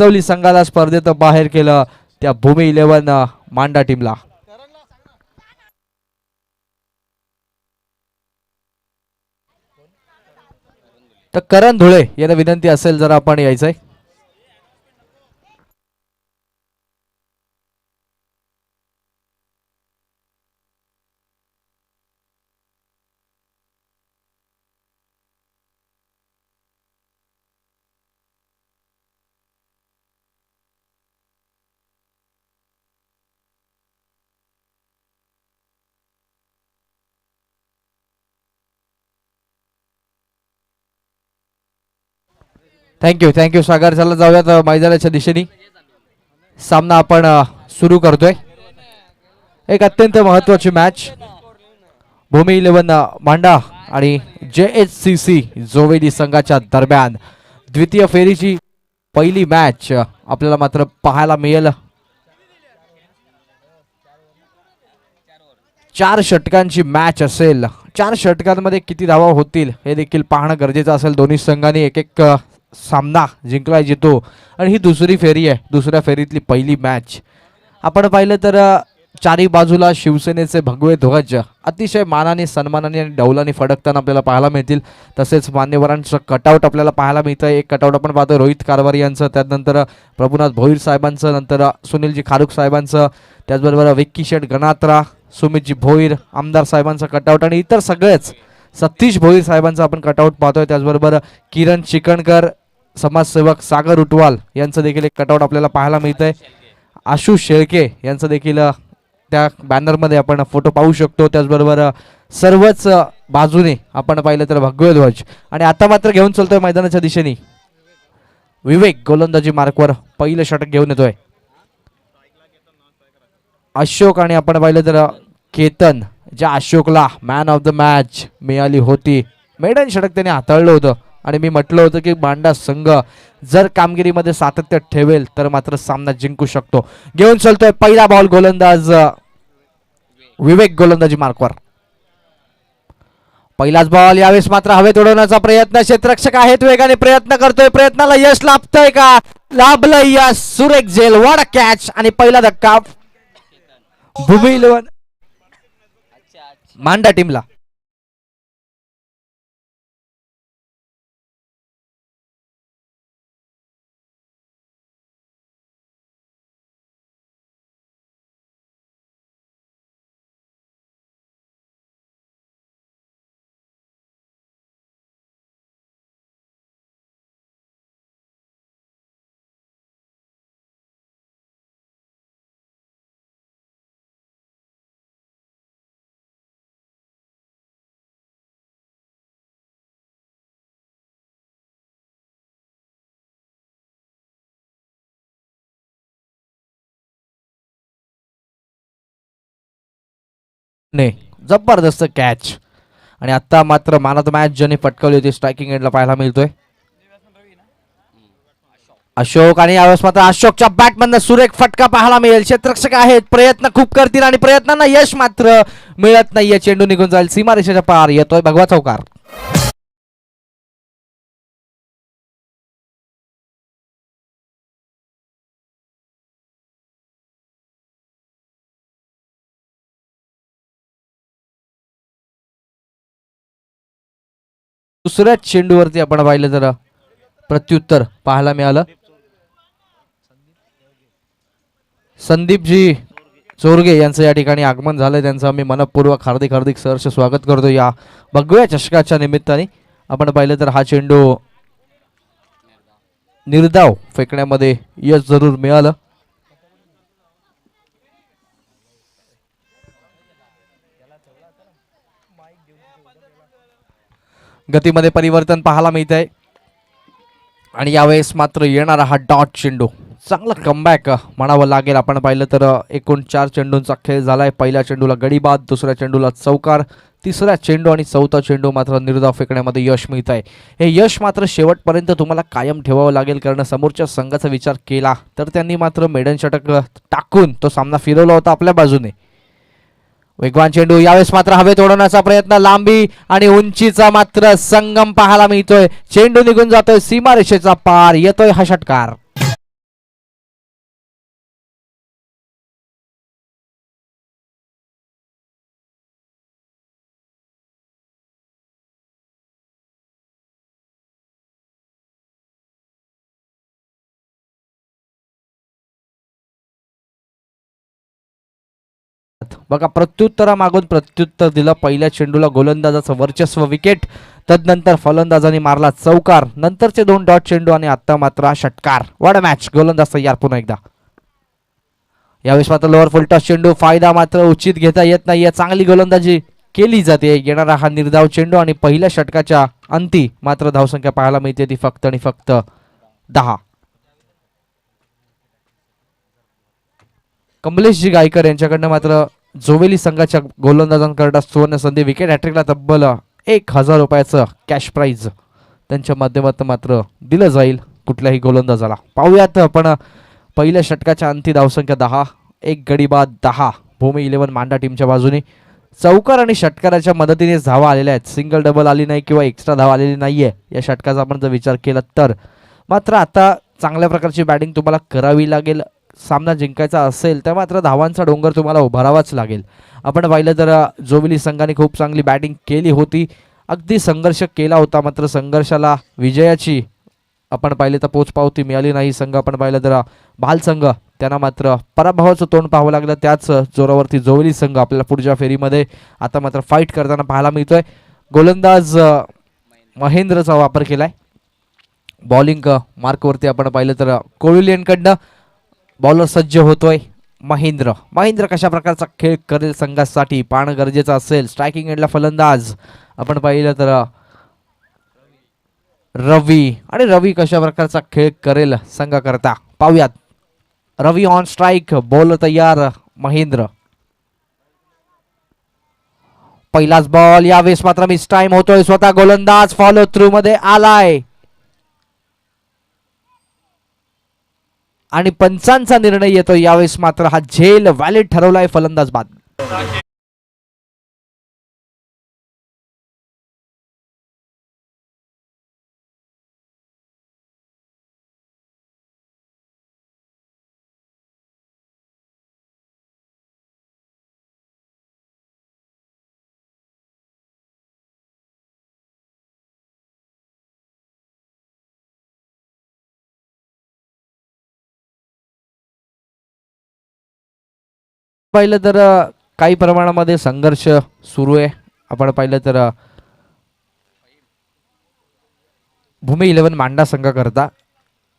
कासवली संघाला स्पर्धेत बाहेर केलं त्या भूमी 11 मांडा टीमला. तर करण धुळे यांना विनंती असेल जर आपण यायचंय. थँक्यू सागर. चला जाऊयात मैदानाच्या दिशेने. सामना आपण सुरू करतोय. एक अत्यंत महत्वाची मॅच भूमी 11 मांडा आणि JHCC जोवेली संघाच्या दरम्यान द्वितीय फेरीची पहिली मॅच आपल्याला मात्र पाहायला मिळेल. 4 षटकांची मॅच असेल. 4 षटकांमध्ये किती धावा होतील हे देखील पाहणं गरजेचं असेल. दोन्ही संघांनी एक एक सामना जिंकला जितो आणि ही दुसरी फेरी आहे. दुसऱ्या फेरीतली पहिली मॅच आपण पाहिलं तर चारी बाजूला शिवसेनेचे भगवे ध्वज अतिशय मानाने सन्मानाने आणि डौलाने फडकताना आपल्याला पाहायला मिळतील. तसेच मान्यवरांचं कटआउट आपल्याला पाहायला मिळतं. एक कटआउट आपण पाहतो रोहित कारभारी यांचं, त्यानंतर प्रभुनाथ भोईर साहेबांचं, नंतर सुनीलजी खारुक साहेबांचं, त्याचबरोबर विक्की शेठ गणात्रा, सुमितजी भोईर आमदार साहेबांचं कटआउट आणि इतर सगळेच सतीश भोईर साहेबांचं आपण कटआउट पाहतोय. त्याचबरोबर किरण चिकणकर, समाजसेवक सागर उटवाल यांचं देखील एक कटआउट आपल्याला पाहायला मिळतंय. आशु शेळके यांचं देखील त्या बॅनरमध्ये आपण फोटो पाहू शकतो. त्याचबरोबर सर्वच बाजूने आपण पाहिलं तर भगवे ध्वज. आणि आता मात्र घेऊन चलतोय मैदानाच्या दिशेने विवेक. गोलंदाजी मार्कवर पहिलं षटक घेऊन येतोय अशोक. आणि आपण पाहिलं तर केतन, ज्या अशोकला मॅन ऑफ द मॅच मिळाली होती. मेडन षटक त्याने हाताळलं होतं आणि मी म्हटलं होतं की मांडा संघ जर कामगिरीमध्ये सातत्य ठेवेल तर मात्र सामना जिंकू शकतो. घेऊन चलतोय पहिला बॉल. गोलंदाज विवेक गोलंदाजी मार्कवर. पहिलाच बॉल. यावेळेस मात्र हवेत उडवण्याचा प्रयत्न. क्षेत्ररक्षक आहेत, वेगाने प्रयत्न करतोय. प्रयत्नाला यश लाभतंय का? लाभलं यश. सुरेख झेल. वाडा कॅच आणि पहिला धक्का भूमी 11 मांडा टीमला. नाही, जबरदस्त कॅच. आणि आता मात्र मॅन ऑफ द मॅच ज्याने पटकावली होती स्ट्रायकिंग एंडला पाहायला मिळतोय अशोक. आणि यावेळेस मात्र अशोकच्या बॅटमधनं सुरेख फटका पाहायला मिळेल. क्षेत्ररक्षक आहेत, प्रयत्न खूप करतील आणि प्रयत्नांना यश मात्र मिळत नाहीये. चेंडू निघून जाईल सीमारेषेच्या पार. येतोय भगवा चौकार. दुसऱ्या चेंडूवरती आपण पाहिलं तर प्रत्युत्तर पाहायला मिळालं. संदीपजी चोरगे यांचं या ठिकाणी आगमन झालंय. त्यांचं आम्ही मनपूर्वक हार्दिक सहर्ष स्वागत करतो या भगव्या चषकाच्या निमित्ताने. आपण पाहिलं तर हा चेंडू निर्धाव फेकण्यामध्ये यश जरूर मिळालं. गतीमध्ये परिवर्तन पाहायला मिळत आहे आणि यावेळेस मात्र येणारा हा डॉट चेंडू चांगला कमबॅक म्हणावं लागेल. आपण पाहिलं तर एकूण 4 चेंडूंचा खेळ झालाय. पहिल्या चेंडूला गडीबाद, दुसऱ्या चेंडूला चौकार, तिसरा चेंडू आणि चौथा चेंडू मात्र निर्धाव फेकण्यामध्ये यश मिळत आहे. हे यश मात्र शेवटपर्यंत तुम्हाला कायम ठेवावं लागेल, कारण समोरच्या संघाचा विचार केला तर त्यांनी मात्र मेडन षटक टाकून तो सामना फिरवला होता आपल्या बाजूने. वेगवान चेंडू. यावेळेस मात्र हवेत ओढवण्याचा प्रयत्न. लांबी आणि उंचीचा मात्र संगम पाहायला मिळतोय. चेंडू निघून जातोय सीमारेषेचा पार. येतोय हा षटकार. बघा प्रत्युत्तरामागून प्रत्युत्तर दिलं. पहिल्या चेंडूला गोलंदाजाचं वर्चस्व, विकेट. तदनंतर फलंदाजांनी मारला चौकार, नंतरचे 2 डॉट चेंडू आणि आता मात्र हा षटकार. What a match. गोलंदाज तयार पुन्हा एकदा. यावेळेस मात्र लोअर फुल टॉस चेंडू, फायदा मात्र उचित घेता येत नाहीये. चांगली गोलंदाजी केली जाते. येणारा हा निर्धाव चेंडू आणि पहिल्या षटकाच्या अंती मात्र धावसंख्या पाहायला मिळते ती फक्त आणि फक्त 10. कमलेशजी गायकर यांच्याकडनं मात्र जोवेली संघाच्या गोलंदाजांकरता सुवर्ण संधी. विकेट हॅट्रिकला तब्बल 1000 रुपयाचं कॅश प्राइज त्यांच्या माध्यमातून मात्र दिलं जाईल कुठल्याही गोलंदाजाला. पाहूयात आपण पहिल्या षटकाच्या अंती धावसंख्या 10, एक गडी बाद 10 भूमी 11 मांडा टीमच्या बाजूने. चौकार आणि षटकाराच्या मदतीने धावा आलेल्या आहेत. सिंगल डबल आली नाही किंवा एक्स्ट्रा धावा आलेली नाहीये या षटकाचा आपण जर विचार केला तर. मात्र आता चांगल्या प्रकारची बॅटिंग तुम्हाला करावी लागेल. सामना जिंकायचा असेल तर मात्र धावांचा डोंगर तुम्हाला उभारावाच लागेल. आपण पाहिलं तर जोविली संघाने खूप चांगली बॅटिंग केली होती, अगदी संघर्ष केला होता. मात्र संघर्षाला विजयाची आपण पाहिले तर पोचपावती मिळाली नाही. संघ आपण पाहिलं तर भाल संघ त्यांना मात्र पराभवाचं तोंड पाहावं लागलं. त्याच जोरावरती जोविली संघ आपल्याला पुढच्या फेरीमध्ये आता मात्र फाईट करताना पाहायला मिळतोय. गोलंदाज महेंद्रचा वापर केलाय. बॉलिंग मार्कवरती आपण पाहिलं तर कोविलियनकडनं बॉलर सज्ज होतोय महेंद्र. महेंद्र कशा प्रकारचा खेळ करेल संघासाठी पाहणं गरजेचं असेल. स्ट्रायकिंग एंडला फलंदाज आपण पाहिलं तर रवी, आणि रवी कशा प्रकारचा खेळ करेल संघाकरता पाहूयात. रवी ऑन स्ट्राईक, बॉल तयार महेंद्र. पहिलाच बॉल, यावेळेस मात्र मिस टाइम होतोय. स्वतः गोलंदाज फॉलो थ्रू मध्ये आलाय आणि पंचांचा निर्णय येतो. यावेळेस मात्र हा झेल व्हॅलिड ठरवलाय फलंदाज बाद. पाहिलं तर काही प्रमाणामध्ये संघर्ष सुरू आहे. आपण पाहिलं तर भूमी 11 मांडा संघाकरता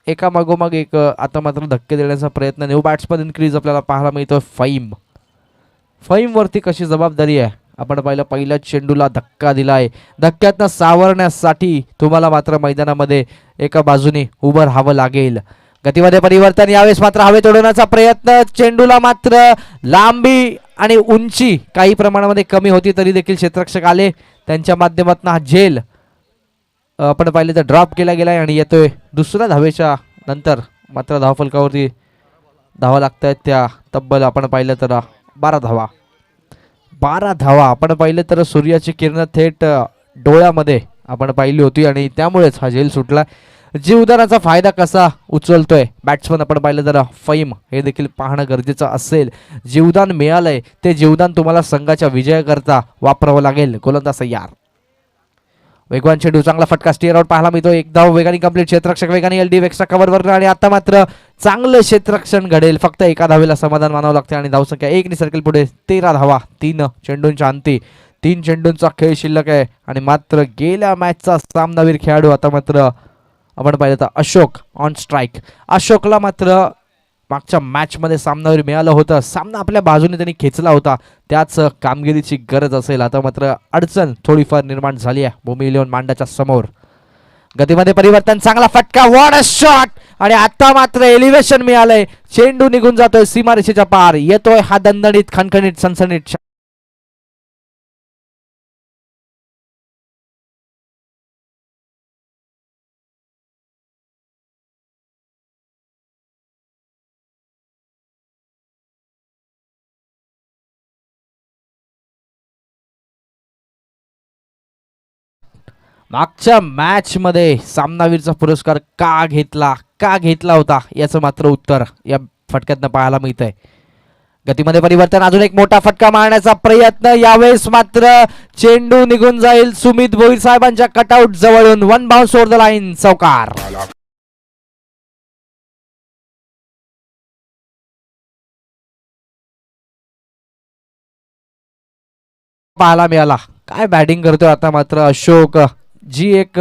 एका मागोमाग एक आता मात्र धक्के देण्याचा प्रयत्न. न्यू बॅट्समन इन्क्रीज आपल्याला पाहायला मिळतो. फईम वरती कशी जबाबदारी आहे आपण पाहिलं. पहिल्या चेंडूला धक्का दिलाय. धक्क्यातनं सावरण्यासाठी तुम्हाला मात्र मैदानामध्ये एका बाजूने उभं राहावं लागेल. गतीमध्ये परिवर्तन, यावेळेस मात्र हवेत उडवण्याचा प्रयत्न. चेंडूला मात्र लांबी आणि उंची काही प्रमाणामध्ये कमी होती तरी देखील क्षेत्ररक्षक आले. त्यांच्या माध्यमातून हा झेल आपण पाहिले तर ड्रॉप केला गेलाय आणि येतोय दुसऱ्या धावेच्या नंतर. मात्र धावफलकावरती धावा लागत आहेत त्या तब्बल आपण पाहिलं तर 12 धावा. 12 धावा आपण पाहिलं तर सूर्याची किरण थेट डोळ्यामध्ये आपण पाहिली होती आणि त्यामुळेच हा झेल सुटला. जीवदानाचा फायदा कसा उचलतोय बॅट्समन आपण पाहिलं तर फईम हे देखील पाहणं गरजेचं असेल. जीवदान मिळालंय ते जीवदान तुम्हाला संघाच्या विजयाकरता वापरावं लागेल. गोलंदाज तयार. वेगवान चेंडू, चांगला फटका, स्टिअर आउट पाहायला मिळतो. एक धाव वेगाने कंप्लीट. क्षेत्ररक्षक वेगाने एलडी एक्स्ट्रा कव्हरवर आणि आता मात्र चांगलं क्षेत्ररक्षण घडेल. फक्त एका धावेला समाधान मानावं लागते आणि धावसंख्या 1 नि सर्कल पुढे 13 धावा. 3 चेंडूंच्या अंती. 3 चेंडूंचा खेळ शिल्लक आहे आणि मात्र गेल्या मॅचचा सामनावीर खेळाडू आता मात्र आपण पाहिलं तर अशोक ऑन स्ट्राईक. अशोकला मात्र मागच्या मॅचमध्ये सामनावीर मिळालं होतं. सामना आपल्या बाजूने त्यांनी खेचला होता. त्याच कामगिरीची गरज असेल. आता मात्र अडचण थोडीफार निर्माण झाली आहे भूमी 11 मांडाच्या समोर. गतीमध्ये परिवर्तन, चांगला फटका, वॉट अ शॉट. आणि आता मात्र एलिव्हेशन मिळालंय. चेंडू निघून जातोय सीमारेषेच्या पार. येतोय हा दणदणीत खणखणीत सनसनीत मागच्या मॅच मध्ये सामनावीरचा पुरस्कार का घेतला होता याचं मात्र उत्तर या फटक्यातनं पाहायला मिळतंय. गतीमध्ये परिवर्तन, अजून एक मोठा फटका मारण्याचा प्रयत्न. यावेळेस मात्र चेंडू निघून जाईल सुमित भोईर साहेबांच्या कटआउट जवळून. 1 बाउन्स ओव्हर द लाईन, चौकार. पाहायला मिळाला. काय बॅटिंग करतोय आता मात्र अशोक. जी एक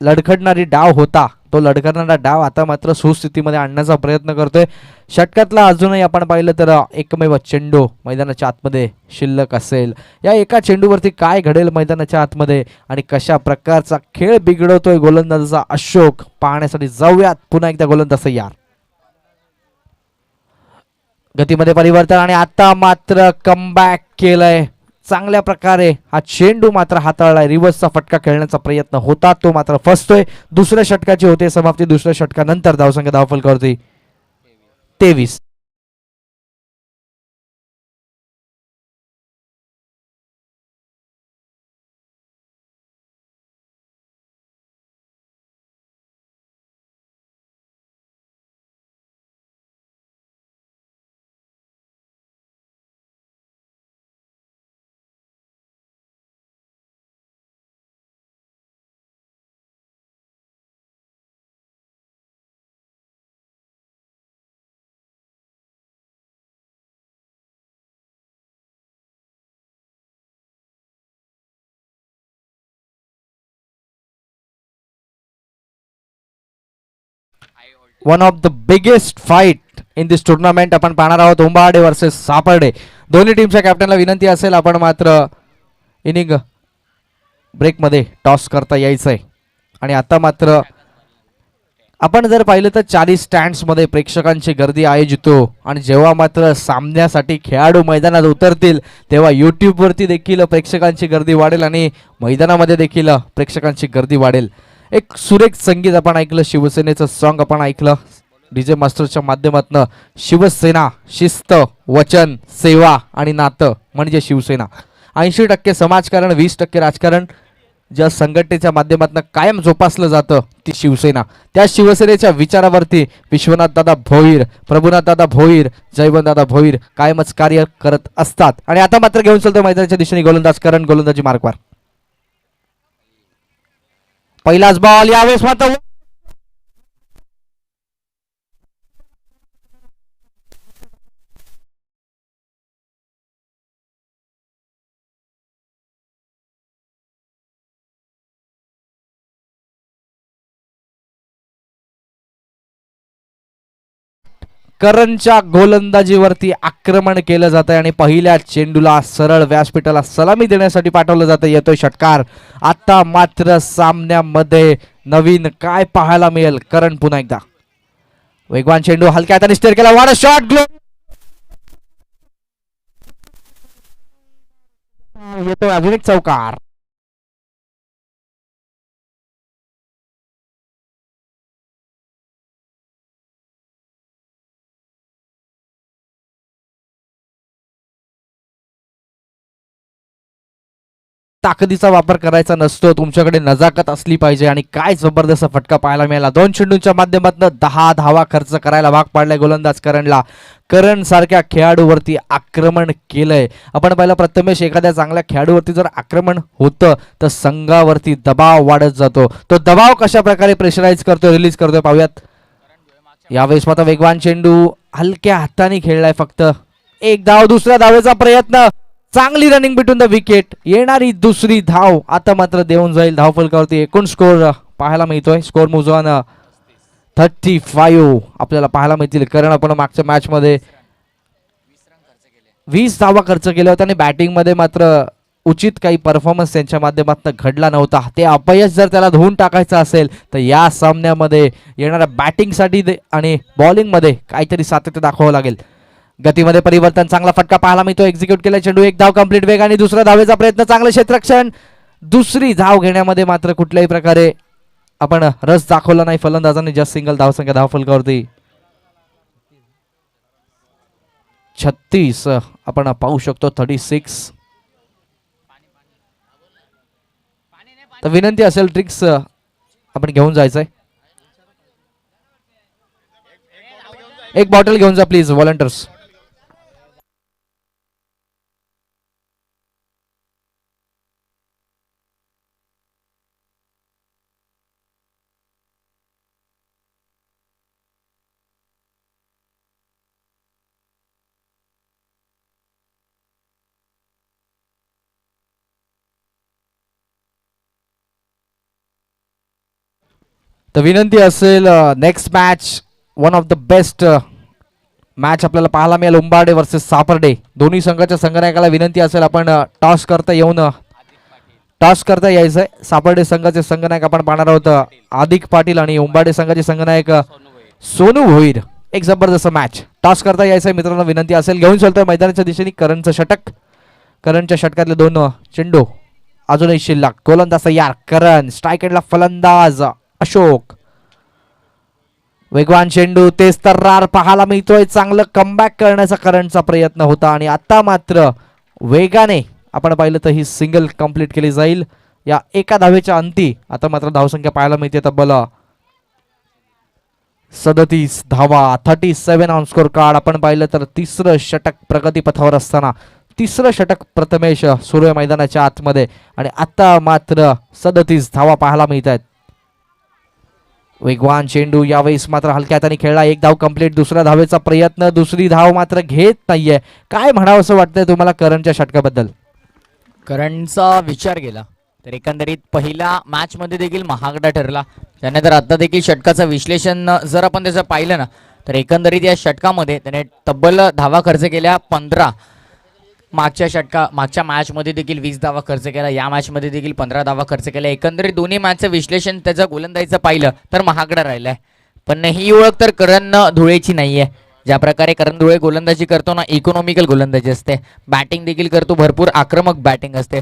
लडखडणारी डाव होता तो लडखडणारा डाव आता मात्र सुस्थितीमध्ये आणण्याचा प्रयत्न करतोय. षटकातला अजूनही आपण पाहिलं तर एकमेव चेंडू मैदानाच्या आतमध्ये शिल्लक असेल. या एका चेंडूवरती काय घडेल मैदानाच्या आतमध्ये आणि कशा प्रकारचा खेळ बिघडवतोय गोलंदाजाचा अशोक पाहण्यासाठी जाऊयात पुन्हा एकदा गोलंदाज तयार. गतीमध्ये परिवर्तन आणि आता मात्र कमबॅक केलंय चांगल्या प्रकारे. हा चेंडू मात्र हाताळलाय. रिव्हर्सचा फटका खेळण्याचा प्रयत्न होता तो मात्र फसतोय. दुसऱ्या षटकाची होते समाप्ती. दुसऱ्या षटकानंतर धावसंख्या धावफलकावरती 23. One of the biggest fight in this tournament आपण पाहणार आहोत. उंबाडे वर्सेस सापर्डे. दोन्ही टीमच्या कॅप्टनला विनंती असेल आपण मात्र इनिंग ब्रेकमध्ये टॉस करता यायचंय. आणि आता मात्र आपण जर पाहिलं तर 40 स्टँड्समध्ये प्रेक्षकांची गर्दी आयोजितो आणि जेव्हा मात्र सामन्यासाठी खेळाडू मैदानात उतरतील तेव्हा यूट्यूबवरती देखील प्रेक्षकांची गर्दी वाढेल आणि मैदानामध्ये देखील प्रेक्षकांची गर्दी वाढेल. एक सुरेख संगीत आपण ऐकलं. शिवसेनेचं सॉन्ग आपण ऐकलं डीजे मास्टरच्या माध्यमातून. शिवसेना शिस्त वचन सेवा आणि नातं म्हणजे शिवसेना. 80% समाजकारण 20% राजकारण ज्या संघटनेच्या माध्यमातून कायम जोपासलं जातं ती शिवसेना. त्या शिवसेनेच्या विचारावरती विश्वनाथ दादा भोईर प्रभुनाथ दादा भोईर जयवंत दादा भोईर कायमच कार्य करत असतात. आणि आता मात्र घेऊन चलतो मैदानाच्या दिशेने गोलंदाज करण. गोलंदाजी मार्कवर पहिलाच बॉल. यावेळेस मात्र करणच्या गोलंदाजीवरती आक्रमण केलं जात आहे आणि पहिल्या चेंडूला सरळ व्यासपीठाला सलामी देण्यासाठी पाठवलं जातं. येतोय षटकार. आता मात्र सामन्यामध्ये नवीन काय पाहायला मिळेल. करण पुन्हा एकदा वेगवान चेंडू हलक्या हाताने स्टेअर केला. वाडा शॉट ग्लो येतोय. अजून एक चौकार. ताकदीचा वापर करायचा नसतो. तुमच्याकडे नजाकत असली पाहिजे. आणि काय जबरदस्त फटका पाहायला मिळाला. 2 चेंडूंच्या माध्यमातून 10 धावा खर्च करायला भाग पाडलाय गोलंदाज करणला. करण सारख्या खेळाडूवरती आक्रमण केलंय. आपण पाहिलं प्रथमेश एखाद्या चांगल्या खेळाडूवरती जर आक्रमण होतं तर संघावरती दबाव वाढत जातो. तो दबाव कशा प्रकारे प्रेशराईज करतो रिलीज करतोय पाहूयात. यावेळेस मात्र वेगवान चेंडू हलक्या हाताने खेळलाय. फक्त एक धाव. दुसऱ्या धावेचा प्रयत्न. चांगली रनिंग बिटून द विकेट. येणारी दुसरी धाव आता मात्र देऊन जाईल धावफलकावरती. एकूण स्कोर पाहायला मिळतोय. स्कोर मुजवान 35 आपल्याला पाहायला मिळतील. कारण आपण मागच्या मॅच मध्ये 20 धावा खर्च केल्या होत्या आणि बॅटिंग मध्ये मात्र उचित काही परफॉर्मन्स त्यांच्या माध्यमातून घडला नव्हता. ते अपयश जर त्याला धुवून टाकायचं असेल तर या सामन्यामध्ये येणाऱ्या बॅटिंगसाठी आणि बॉलिंगमध्ये काहीतरी सातत्य दाखवावं लागेल. गतीमध्ये परिवर्तन. चांगला फटका पाहायला मिळतो. एक्झिक्यूट केला चेंडू. एक धाव कंप्लीट. वेग आणि दुसरा धावेचा प्रयत्न. चांगलं क्षेत्ररक्षण. दुसरी धाव घेण्यामध्ये मात्र कुठल्याही प्रकारे आपण रस दाखवला नाही फलंदाजांनी. जस्ट सिंगल धावसंख्या धावफलकावरती 36 आपण पाहू शकतो. 36. तर विनंती असेल ट्रिक्स आपण घेऊन जायचंय. एक बॉटल घेऊन जा प्लीज व्हॉलंटियर्स. तर विनंती असेल next match one of the best match आपल्याला पाहायला मिळेल उंबाडे वर्सेस सापर्डे. दोन्ही संघाच्या संघनायकाला विनंती असेल आपण टॉस करता येऊन टॉस करता यायचंय. सापर्डे संघाचे संघनायक आपण पाहणार आहोत आदिक पाटील आणि उंबाडे संघाचे संघनायक सोनू भोईर. एक जबरदस्त मॅच टॉस करता यायचंय मित्रांनो. विनंती असेल घेऊन चलतोय मैदानाच्या दिशेने करणचं षटक. करणच्या षटकातले दोन चेंडू अजूनही शिल्लक. गोलंदाज तयार करण. स्ट्राईक एंडला फलंदाज अशोक. वेगवान चेंडू तेच तर्रार पाहायला मिळतोय. चांगलं कमबॅक करण्याचा करणचा प्रयत्न होता आणि आता मात्र वेगाने आपण पाहिलं तर ही सिंगल कंप्लीट केली जाईल या एका धावेच्या अंती. आता मात्र धावसंख्या पाहायला मिळते तब्बल 37 धावा. 37 ऑन स्कोर कार्ड. आपण पाहिलं तर तिसरं षटक प्रगतीपथावर असताना तिसरं षटक प्रथमेश सुरू आहे मैदानाच्या आतमध्ये आणि आता मात्र 37 धावा पाहायला मिळत आहेत. वेगवान चेंडू यावेळेस मात्र हलक्या हाताने खेळला. एक धाव कंप्लीट. दुसऱ्या धावेचा प्रयत्न. दुसरी धाव मात्र घेत नाहीये. काय म्हणावं असं वाटतंय तुम्हाला करणच्या षटकाबद्दल? करणचा विचार केला तर एकंदरीत पहिल्या मॅच मध्ये देखील महागडा ठरला. त्यानंतर आता देखील षटकाचं विश्लेषण जर आपण त्याचं पाहिलं ना तर एकंदरीत या षटकामध्ये त्याने तब्बल धावा खर्च केल्या 15. मागच्या मॅचमध्ये देखील 20 धावा खर्च केला. या मॅचमध्ये देखील 15 धावा खर्च केला. एकंदरीत दोन्ही मॅचचं विश्लेषण त्याचं गोलंदाजीचं पाहिलं तर महागडा राहिलाय. पण ही ओळख तर करण धुळेची नाहीये. ज्या प्रकारे करण धुळे गोलंदाजी करतो ना इकॉनॉमिकल गोलंदाजी असते. बॅटिंग देखील करतो. भरपूर आक्रमक बॅटिंग असते.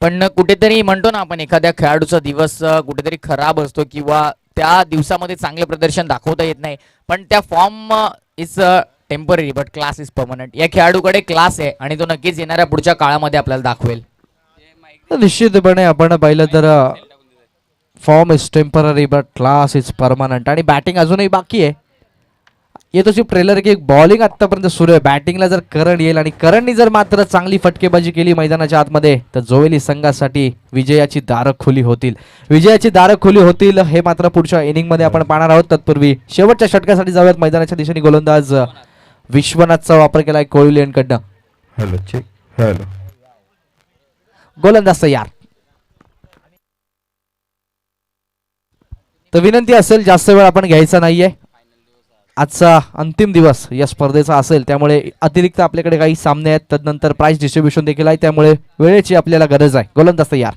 पण कुठेतरी म्हणतो ना आपण एखाद्या खेळाडूचा दिवस कुठेतरी खराब असतो किंवा त्या दिवसामध्ये चांगले प्रदर्शन दाखवता येत नाही. पण त्या form is temporary but class is permanent. या खेळाडूकडे क्लास आहे आणि तो नक्कीच येणाऱ्या पुढच्या काळामध्ये आपल्याला दाखवेल. निश्चितपणे आपण पाहिलं तर form is temporary but class is permanent आणि बॅटिंग अजूनही बाकी आहे. येतोची ट्रेलर की बॉलिंग आतापर्यंत सुरू आहे. बॅटिंगला जर करण येईल आणि करणनी जर मात्र चांगली फटकेबाजी केली मैदानाच्या आतमध्ये तर जोवेली संघासाठी विजयाची दारं खुली होतील. विजयाची दारं खुली होतील हे मात्र पुढच्या इनिंगमध्ये आपण पाहणार आहोत. तत्पूर्वी शेवटच्या षटकासाठी जाऊयात. मैदानाच्या दिशेने गोलंदाज विश्वनाथचा वापर केलाय कोहली यांकडनं. Hello check. हॅलो. गोलंदाज तयार. तर विनंती असेल जास्त वेळ आपण घ्यायचा नाहीये. आजचा अंतिम दिवस या स्पर्धेचा असेल त्यामुळे अतिरिक्त आपल्याकडे काही सामने आहेत. तदनंतर प्राइस डिस्ट्रीब्युशन देखील आहे त्यामुळे वेळेची आपल्याला गरज आहे. गोलंदाज तयार.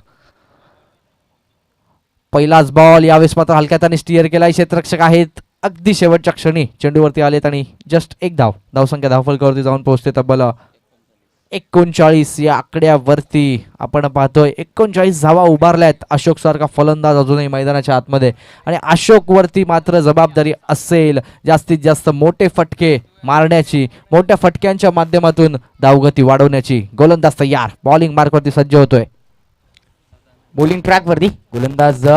पहिलाच बॉल यावेळेस मात्र हलक्या हाताने स्टिअर केलाय. क्षेत्ररक्षक आहेत अगदी शेवटच्या क्षणी चेंडूवरती आलेत आणि जस्ट एक धाव. धावसंख्या धावफलकावरती जाऊन पोहोचते तब्बल 39 या आकड्यावरती. आपण पाहतोय 39 धावा उभारल्यात. अशोक सारखा फलंदाज अजूनही मैदानाच्या आतमध्ये आणि अशोक वरती मात्र जबाबदारी असेल जास्तीत जास्त मोठे फटके मारण्याची. मोठ्या फटक्यांच्या माध्यमातून धावगती वाढवण्याची. गोलंदाज तयार. बॉलिंग मार्कवरती सज्ज होतोय. बॉलिंग ट्रॅकवरती गोलंदाज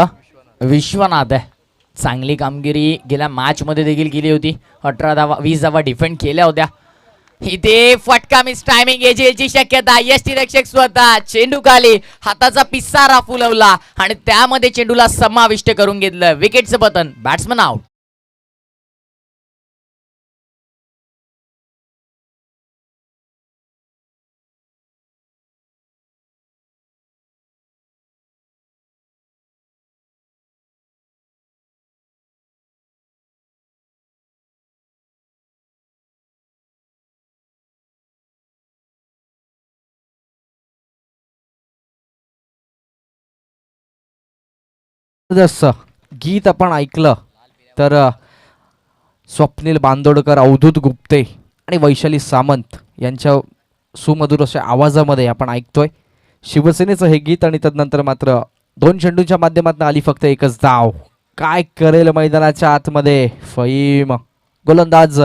विश्वनाथ आहे. चांगली कामगिरी गेल्या मॅचमध्ये देखील केली होती. 18 धावा 20 धावा डिफेंड केल्या होत्या. इथे फटका मिस टायमिंग याची शक्यता. यष्टीरक्षक स्वतः चेंडू खाली हाताचा पिसारा फुलवला आणि त्यामध्ये चेंडूला समाविष्ट करून घेतलं. विकेटचं पतन. Batsman out. जसं गीत आपण ऐकलं तर स्वप्नील बांदोडकर, अवधूत गुप्ते आणि वैशाली सामंत यांच्या सुमधुर अशा आवाजामध्ये आपण ऐकतोय शिवसेनेचं हे गीत. आणि तदनंतर मात्र 2 चेंडूंच्या माध्यमातून आली फक्त एकच धाव. काय करेल मैदानाच्या आतमध्ये फहीम. गोलंदाज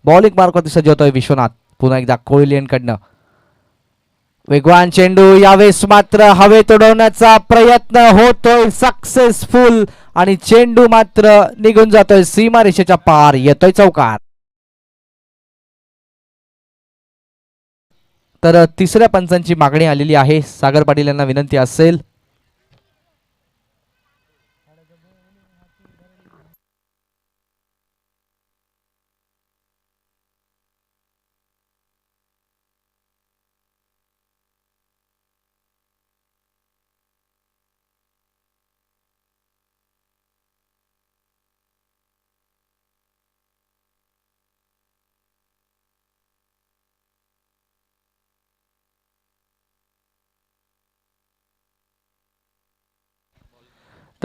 बॉलिंग मार्कवरती सज्ज होतोय विश्वनाथ. पुन्हा एकदा कोहली यांकडनं वेगवान चेंडू यावेळेस मात्र हवेत उडवण्याचा प्रयत्न होतोय सक्सेसफुल आणि चेंडू मात्र निघून जातोय सीमारेषेच्या पार. येतोय चौकार. तर तिसऱ्या पंचांची मागणी आलेली आहे. सागर पाटील यांना विनंती असेल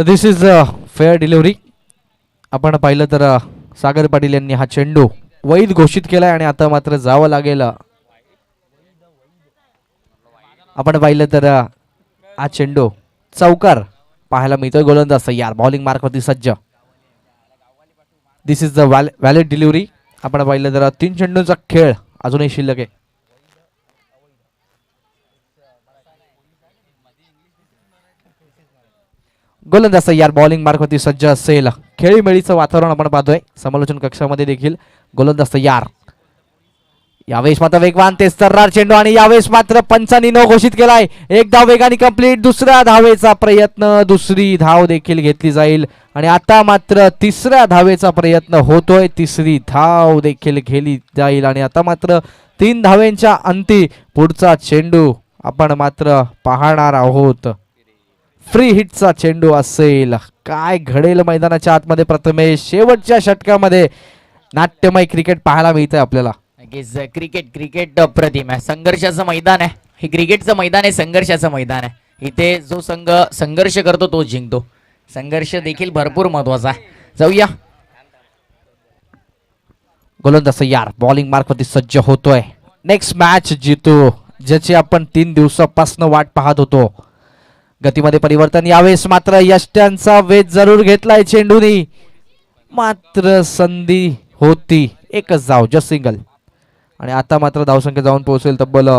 तर दिस इज फेअर डिलिव्हरी. आपण पाहिलं तर सागर पाटील यांनी हा चेंडू वैध घोषित केलाय आणि आता मात्र जावं लागेल. आपण पाहिलं तर हा चेंडू चौकार पाहायला मिळतोय. गोलंदाज तयार, बॉलिंग मार्कवरती सज्ज. दिस इज द व्हॅलिड डिलिव्हरी. आपण पाहिलं तर 3 चेंडूंचा खेळ अजूनही शिल्लक आहे. गोलंदाज तयार, बॉलिंग मार्कवरती सज्ज असेल. खेळीमेळीचं वातावरण आपण पाहतोय समालोचन कक्षामध्ये देखील. गोलंदाज तयार, यावेळेस मात्र वेगवान ते सर्रार चेंडू आणि यावेळेस मात्र पंचांनी न घोषित केलाय. एक धाव वेगाने कंप्लीट. दुसऱ्या धावेचा प्रयत्न, दुसरी धाव देखील घेतली जाईल आणि आता मात्र तिसऱ्या धावेचा प्रयत्न होतोय. तिसरी धाव देखील घेतली जाईल आणि आता मात्र 3 धावेंच्या अंती पुढचा चेंडू आपण मात्र पाहणार आहोत. फ्री हिटचा चेंडू असेल. काय घडेल मैदानाच्या आतमध्ये प्रथमेश? शेवटच्या षटकामध्ये नाट्यमय क्रिकेट पाहायला मिळतंय आपल्याला. क्रिकेट प्रतिम आहे. संघर्षाचं मैदान आहे हे. क्रिकेटचं मैदान आहे, संघर्षाचं मैदान आहे. इथे जो संघ संघर्ष करतो तो जिंकतो. संघर्ष देखील भरपूर महत्वाचा आहे. जाऊया. गोलंदाज तयार, बॉलिंग मार्कवरती सज्ज होतोय. नेक्स्ट मॅच जितू, ज्याची आपण 3 दिवसापासून वाट पाहत होतो. गतीमध्ये परिवर्तन. यावेळेस मात्र यष्ट्यांचा वेध जरूर घेतलाय चेंडूनी, मात्र संधी होती. एकच धाव, जस्ट सिंगल. आणि आता मात्र धावसंख्या जाऊन पोहोचेल तब्बल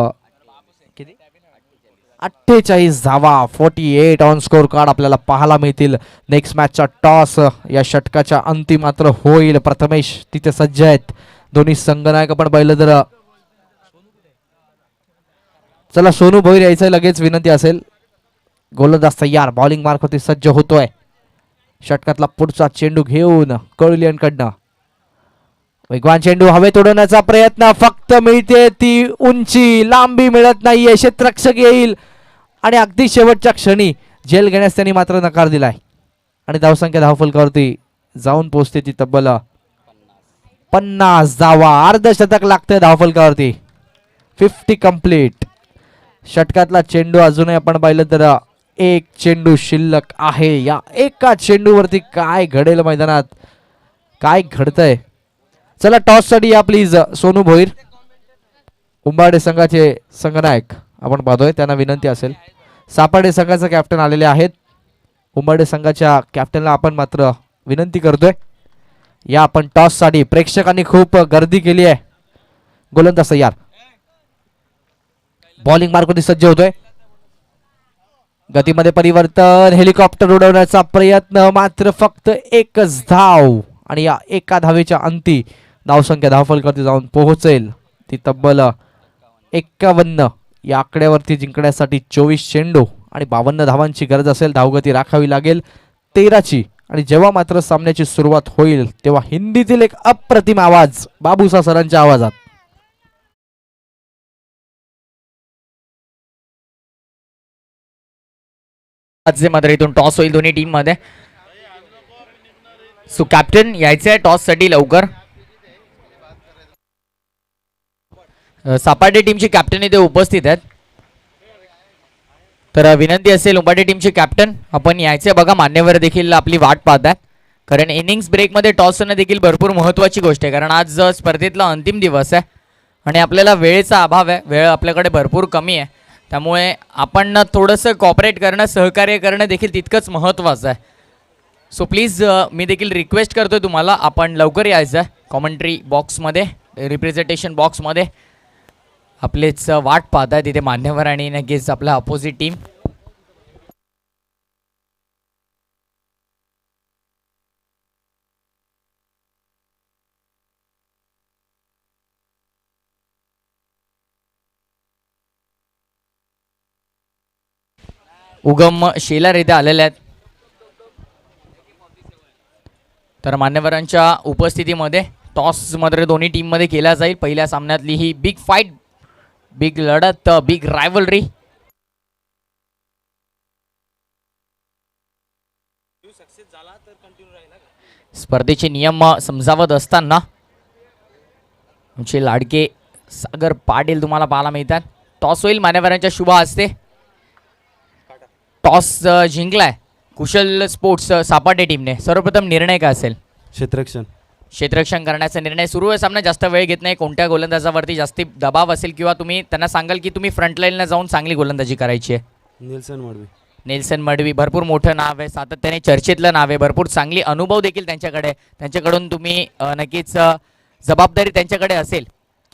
48 धावा. 48 ऑन स्कोर कार्ड आपल्याला पाहायला मिळतील. नेक्स्ट मॅचचा टॉस या षटकाच्या अंती मात्र होईल. प्रथमेश तिथे सज्ज आहेत. दोन्ही संघनायक आपण पाहिलं तर चला सोनू भोईर यायचं लगेच विनंती असेल. गोलंदाज तयार, बॉलिंग मार्कवरती सज्ज होतोय. षटकातला पुढचा चेंडू घेऊन कळलियनकडनं वेगवान चेंडू हवेत उडवण्याचा प्रयत्न. फक्त मिळते ती उंची, लांबी मिळत नाहीये. क्षेत्ररक्षक येईल आणि अगदी शेवटच्या क्षणी झेल घेण्यास त्यांनी मात्र नकार दिलाय आणि धावसंख्या धावफलकावरती जाऊन पोहोचते ती तब्बल 50 धावा. अर्धशतक लागतंय धावफलकावरती. 50 कंप्लीट. षटकातला चेंडू अजूनही आपण पाहिलं तर एक चेंडू शिल्लक आहे. या एका चेंडूवरती काय घडेल मैदानात, काय घडतंय? चला टॉस साठी या प्लीज. सोनू भोईर, उंबाडे संघाचे संघनायक आपण पाहतोय, त्यांना विनंती असेल. सापाडे संघाचे कॅप्टन आलेले आहेत. उंबाडे संघाच्या कॅप्टनला आपण मात्र विनंती करतोय, या आपण टॉस साठी. प्रेक्षकांनी खूप गर्दी केली आहे. गोलंदाज तयार, बॉलिंग मार्कवरती सज्ज होतोय. गतीमध्ये परिवर्तन. हेलिकॉप्टर उडवण्याचा प्रयत्न, मात्र फक्त एकच धाव आणि या एका धावेच्या अंती धावसंख्या धावफलकावरती जाऊन पोहोचेल ती तब्बल 51. या आकड्यावरती जिंकण्यासाठी 24 चेंडू आणि 52 धावांची गरज असेल. धावगती राखावी लागेल 13ची. आणि जेव्हा मात्र सामन्याची सुरुवात होईल तेव्हा हिंदीतील एक अप्रतिम आवाज बाबूसा सरांच्या आवाजात. मात्र इथून टॉस होईल दोन्ही टीम मध्ये. सो कॅप्टन यायचंय टॉस साठी लवकर. सापाडे टीमचे कॅप्टन इथे उपस्थित आहेत, तर विनंती असेल उंबाडे टीमचे कॅप्टन आपण यायचे बघा. मान्यवर देखील आपली वाट पाहतात, कारण इनिंग्स ब्रेक मध्ये टॉस होणं देखील भरपूर महत्वाची गोष्ट आहे. कारण आज स्पर्धेतला अंतिम दिवस आहे आणि आपल्याला वेळेचा अभाव आहे. वेळ आपल्याकडे भरपूर कमी आहे, त्यामुळे आपण थोडंसं कॉपरेट करणं, सहकार्य करणं देखील तितकंच महत्त्वाचं आहे. सो प्लीज मी देखील रिक्वेस्ट करतोय तुम्हाला, आपण लवकर यायचं आहे कॉमेंट्री बॉक्समध्ये, रिप्रेझेंटेशन बॉक्समध्ये. आपलेच वाट पाहत आहे तिथे मान्यवर आणि नक्कीच आपला अपोजिट टीम. उगम शेलार इथे आलेले आहेत, तर मान्यवरांच्या उपस्थितीमध्ये टॉस मात्र दोन्ही टीम मध्ये केला जाईल. पहिल्या सामन्यातली ही बिग फाईट, बिग लढत, बिग रायव्हलरी. स्पर्धेचे नियम समजावत असताना आमचे लाडके सागर पाटील तुम्हाला पाहायला मिळतात. टॉस होईल मान्यवरांच्या शुभ हस्ते. टॉस जिंकलाय कुशल स्पोर्ट्स सापाटे टीमने सर्वप्रथम निर्णय काय असेल? क्षेत्ररक्षण. क्षेत्ररक्षण करण्याचा निर्णय. सुरू आहे सामना, जास्त वेळ घेत नाही. कोणत्या गोलंदाजावरती जास्ती दबाव असेल किंवा तुम्ही त्यांना सांगाल की तुम्ही फ्रंट लाईनला जाऊन चांगली गोलंदाजी करायची आहे? नेल्सन मडवी. नेल्सन मडवी भरपूर मोठं नाव आहे, सातत्याने चर्चेतलं नाव आहे, भरपूर चांगली अनुभव देखील त्यांच्याकडे. त्यांच्याकडून तुम्ही नक्कीच जबाबदारी त्यांच्याकडे असेल.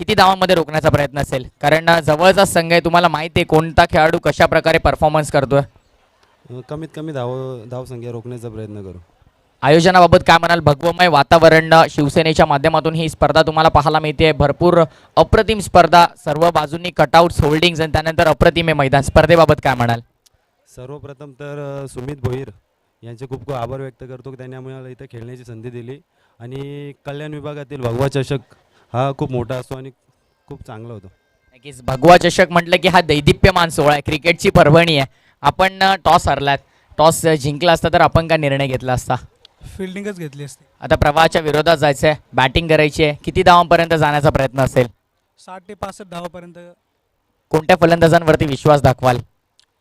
किती धावांमध्ये रोखण्याचा प्रयत्न असेल? कारण जवळचा संघ आहे, तुम्हाला माहिती आहे कोणता खेळाडू कशा प्रकारे परफॉर्मन्स करतोय. कमीत कमी धावसंख्या रोखण्याचा प्रयत्न करू. आयोजनाबाबत काय म्हणाल? भगवमय वातावरण शिवसेनेच्या माध्यमातून ही स्पर्धा तुम्हाला पाहायला मिळते. भरपूर अप्रतिम स्पर्धा, सर्व बाजूंनी कटआउट्स, होल्डिंग्स आणि त्यानंतर अप्रतिम हे मैदान. स्पर्धेबाबत काय म्हणाल? सर्वप्रथम तर सुमित भोईर यांचे खूप खूप आभार व्यक्त करतो की त्यांनी आम्हाला इथं खेळण्याची संधी दिली. आणि कल्याण विभागातील भगवा चषक हा खूप मोठा असतो आणि खूप चांगला होतो. नक्कीच भगवा चषक म्हटलं की हा दैदिप्यमान सोहळा आहे, क्रिकेटची पर्वणी आहे. आपण टॉस हरलात, टॉस जिंकला असता तर आपण काय निर्णय घेतला असता? फिल्डिंगच घेतली असते. आता प्रवाहाच्या विरोधात जायचं आहे, बॅटिंग करायची आहे. किती धावांपर्यंत जाण्याचा प्रयत्न असेल? 60 ते 65 धावापर्यंत. कोणत्या फलंदाजांवरती विश्वास दाखवाल?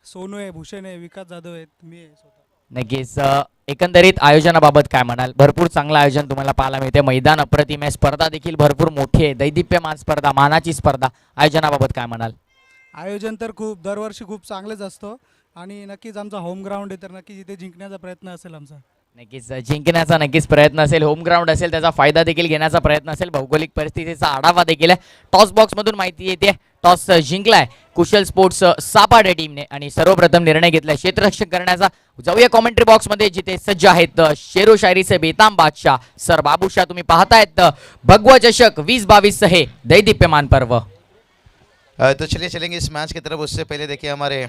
सोनू आहे, भूषण आहे, विकास जाधव आहेत, मी आहे स्वतः. नक्कीच एकंदरीत आयोजनाबाबत काय म्हणाल? भरपूर चांगलं आयोजन तुम्हाला पाहायला मिळते. मैदान अप्रतिम आहे, स्पर्धा देखील भरपूर मोठी आहे, दैदिप्यमान स्पर्धा, मानाची स्पर्धा. आयोजनाबाबत काय म्हणाल? आयोजन तर खूप दरवर्षी खूप चांगलंच असतं आणि नक्कीच आमचा होम ग्राउंड आहे तर नक्कीच इथे जिंकण्याचा प्रयत्न असेल आमचा. नक्कीच जिंकण्याचा नक्कीच प्रयत्न असेल. होम ग्राउंड असेल, त्याचा फायदा देखील घेण्याचा प्रयत्न असेल. भौगोलिक परिस्थितीचा आढावा देखील आहे. टॉस बॉक्समधून माहिती येते टॉस जिंकलाय कुशल स्पोर्ट्स सापाडे टीमने आणि सर्वप्रथम निर्णय घेतलाय क्षेत्ररक्षण करण्याचा. जाऊया कॉमेंट्री बॉक्समध्ये, जिथे सज्ज आहेत शेरो शायरीचे बेताम बादशाह सर बाबूशाह. तुम्ही पाहतायत भगवा चषक 2022 हे दैदिप्यमान पर्व. तो चलिए चलेंगे इस मैच की तरफ. उससे पहले देखिए हमारे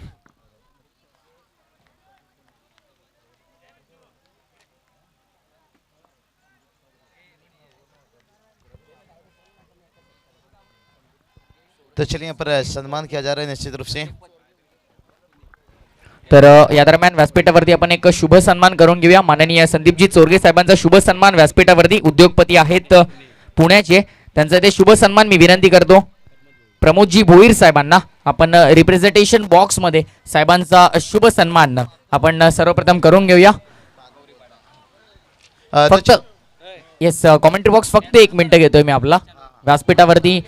तो चलिए यहाँ पर सम्मान किया जा रहा है निश्चित रूप से. तर या दरम्यान व्यासपीठावरती आपण एक शुभ सन्मान करून घेऊया. माननीय संदीपजी चोरगे साहेबांचा शुभ सन्मान व्यासपीठावरती. उद्योगपती आहेत पुण्याचे, त्यांचा ते शुभ सन्मान मी विनंती करतो प्रमोदजी भोईर साहेबांना. आपण रिप्रेझेंटेशन बॉक्समध्ये साहेबांचा शुभ सन्मान आपण सर्वप्रथम करून घेऊया. फक्त येस, कॉमेंट्री बॉक्स फक्त 1 मिनिट घेतोय मी आपला. व्यासपीठावरती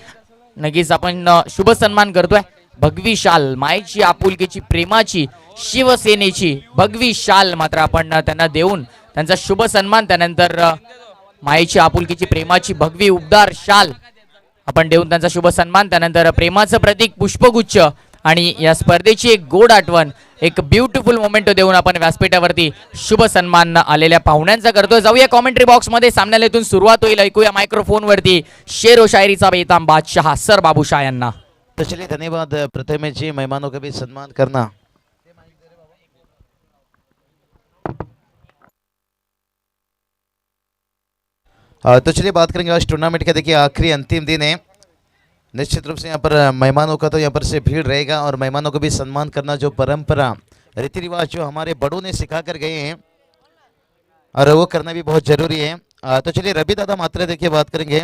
नक्कीच आपण शुभ सन्मान करतोय. भगवी शाल, मायेची, आपुलकीची, प्रेमाची, शिवसेनेची भगवी शाल मात्र आपण त्यांना देऊन त्यांचा शुभ सन्मान, त्यानंतर मायेची, आपुलकीची, प्रेमाची भगवी उबदार शाल आपण देऊन त्यांचा शुभ सन्मान, त्यानंतर प्रेमाचं प्रतीक पुष्पगुच्छ आणि या स्पर्धेची एक गोड आठवण, एक ब्युटिफुल मोमेंट देऊन आपण व्यासपीठावरती शुभ सन्मान आलेल्या पाहुण्यांचा करतोय. जाऊया कॉमेंट्री बॉक्समध्ये. सामन्याला इथून सुरुवात होईल. ऐकूया मायक्रोफोनवरती शेरो शायरीचा बेताम बादशाह सर बाबूशाह यांना. तो चलिए धन्यवाद प्रथमेश जी, मेहमानों का भी सम्मान करना. तो चलिए बात करेंगे आज टूर्नामेंट का. देखिए आखिरी अंतिम दिन है. निश्चित रूप से यहाँ पर मेहमानों का तो यहाँ पर से भीड़ रहेगा और मेहमानों को भी सम्मान करना, जो परंपरा रीति रिवाज जो हमारे बड़ों ने सिखा कर गए हैं और वो करना भी बहुत जरूरी है. तो चलिए रवि दादा मात्रा देखिए बात करेंगे.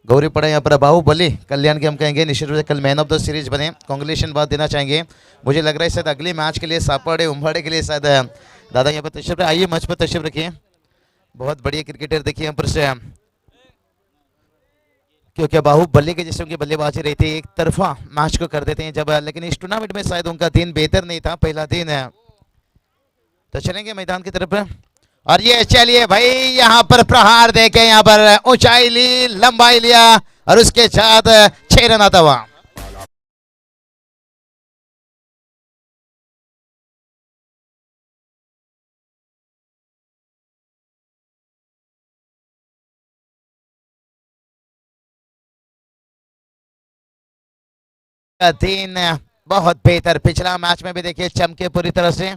गौरी पड़ा यहाँ पर बाहुबली कल्याण के हम कहेंगे निश्चित रूप से कल मैन ऑफ द सीरीज बने. कांग्रेचुलेशन बात देना चाहेंगे. मुझे लग रहा है शायद अगले मैच के लिए सापाड़े उम्बाड़े के लिए शायद दादा यहाँ पर तशरीफ. आइए मंच पर तशरीफ रखिए. बहुत बढ़िया क्रिकेटर देखिए यहाँ पर से, क्योंकि बाहुबली के जैसे उनकी बल्लेबाजी रहती है, एक तरफा मैच को कर देते हैं जब, लेकिन इस टूर्नामेंट में शायद उनका दिन बेहतर नहीं था, पहला दिन है. तो चलेंगे मैदान की तरफ और ये चलिए भाई यहाँ पर प्रहार देके यहाँ पर ऊंचाई ली, लंबाई लिया और उसके साथ 6 रन आता हुआ. दिन बहुत बेहतर. पिछला मैच में भी देखिए चमके पूरी तरह से,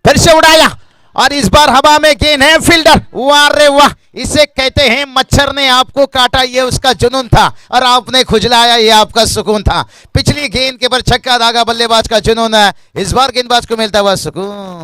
फिर से उड़ाया और इस बार हवा में गेंद है. फील्डर वाह रे वाह, इसे कहते हैं मच्छर ने आपको काटा ये उसका जुनून था और आपने खुजलाया ये आपका सुकून था. पिछली गेंद के पर छक्का दागा बल्लेबाज का जुनून है, इस बार गेंदबाज को मिलता हुआ सुकून.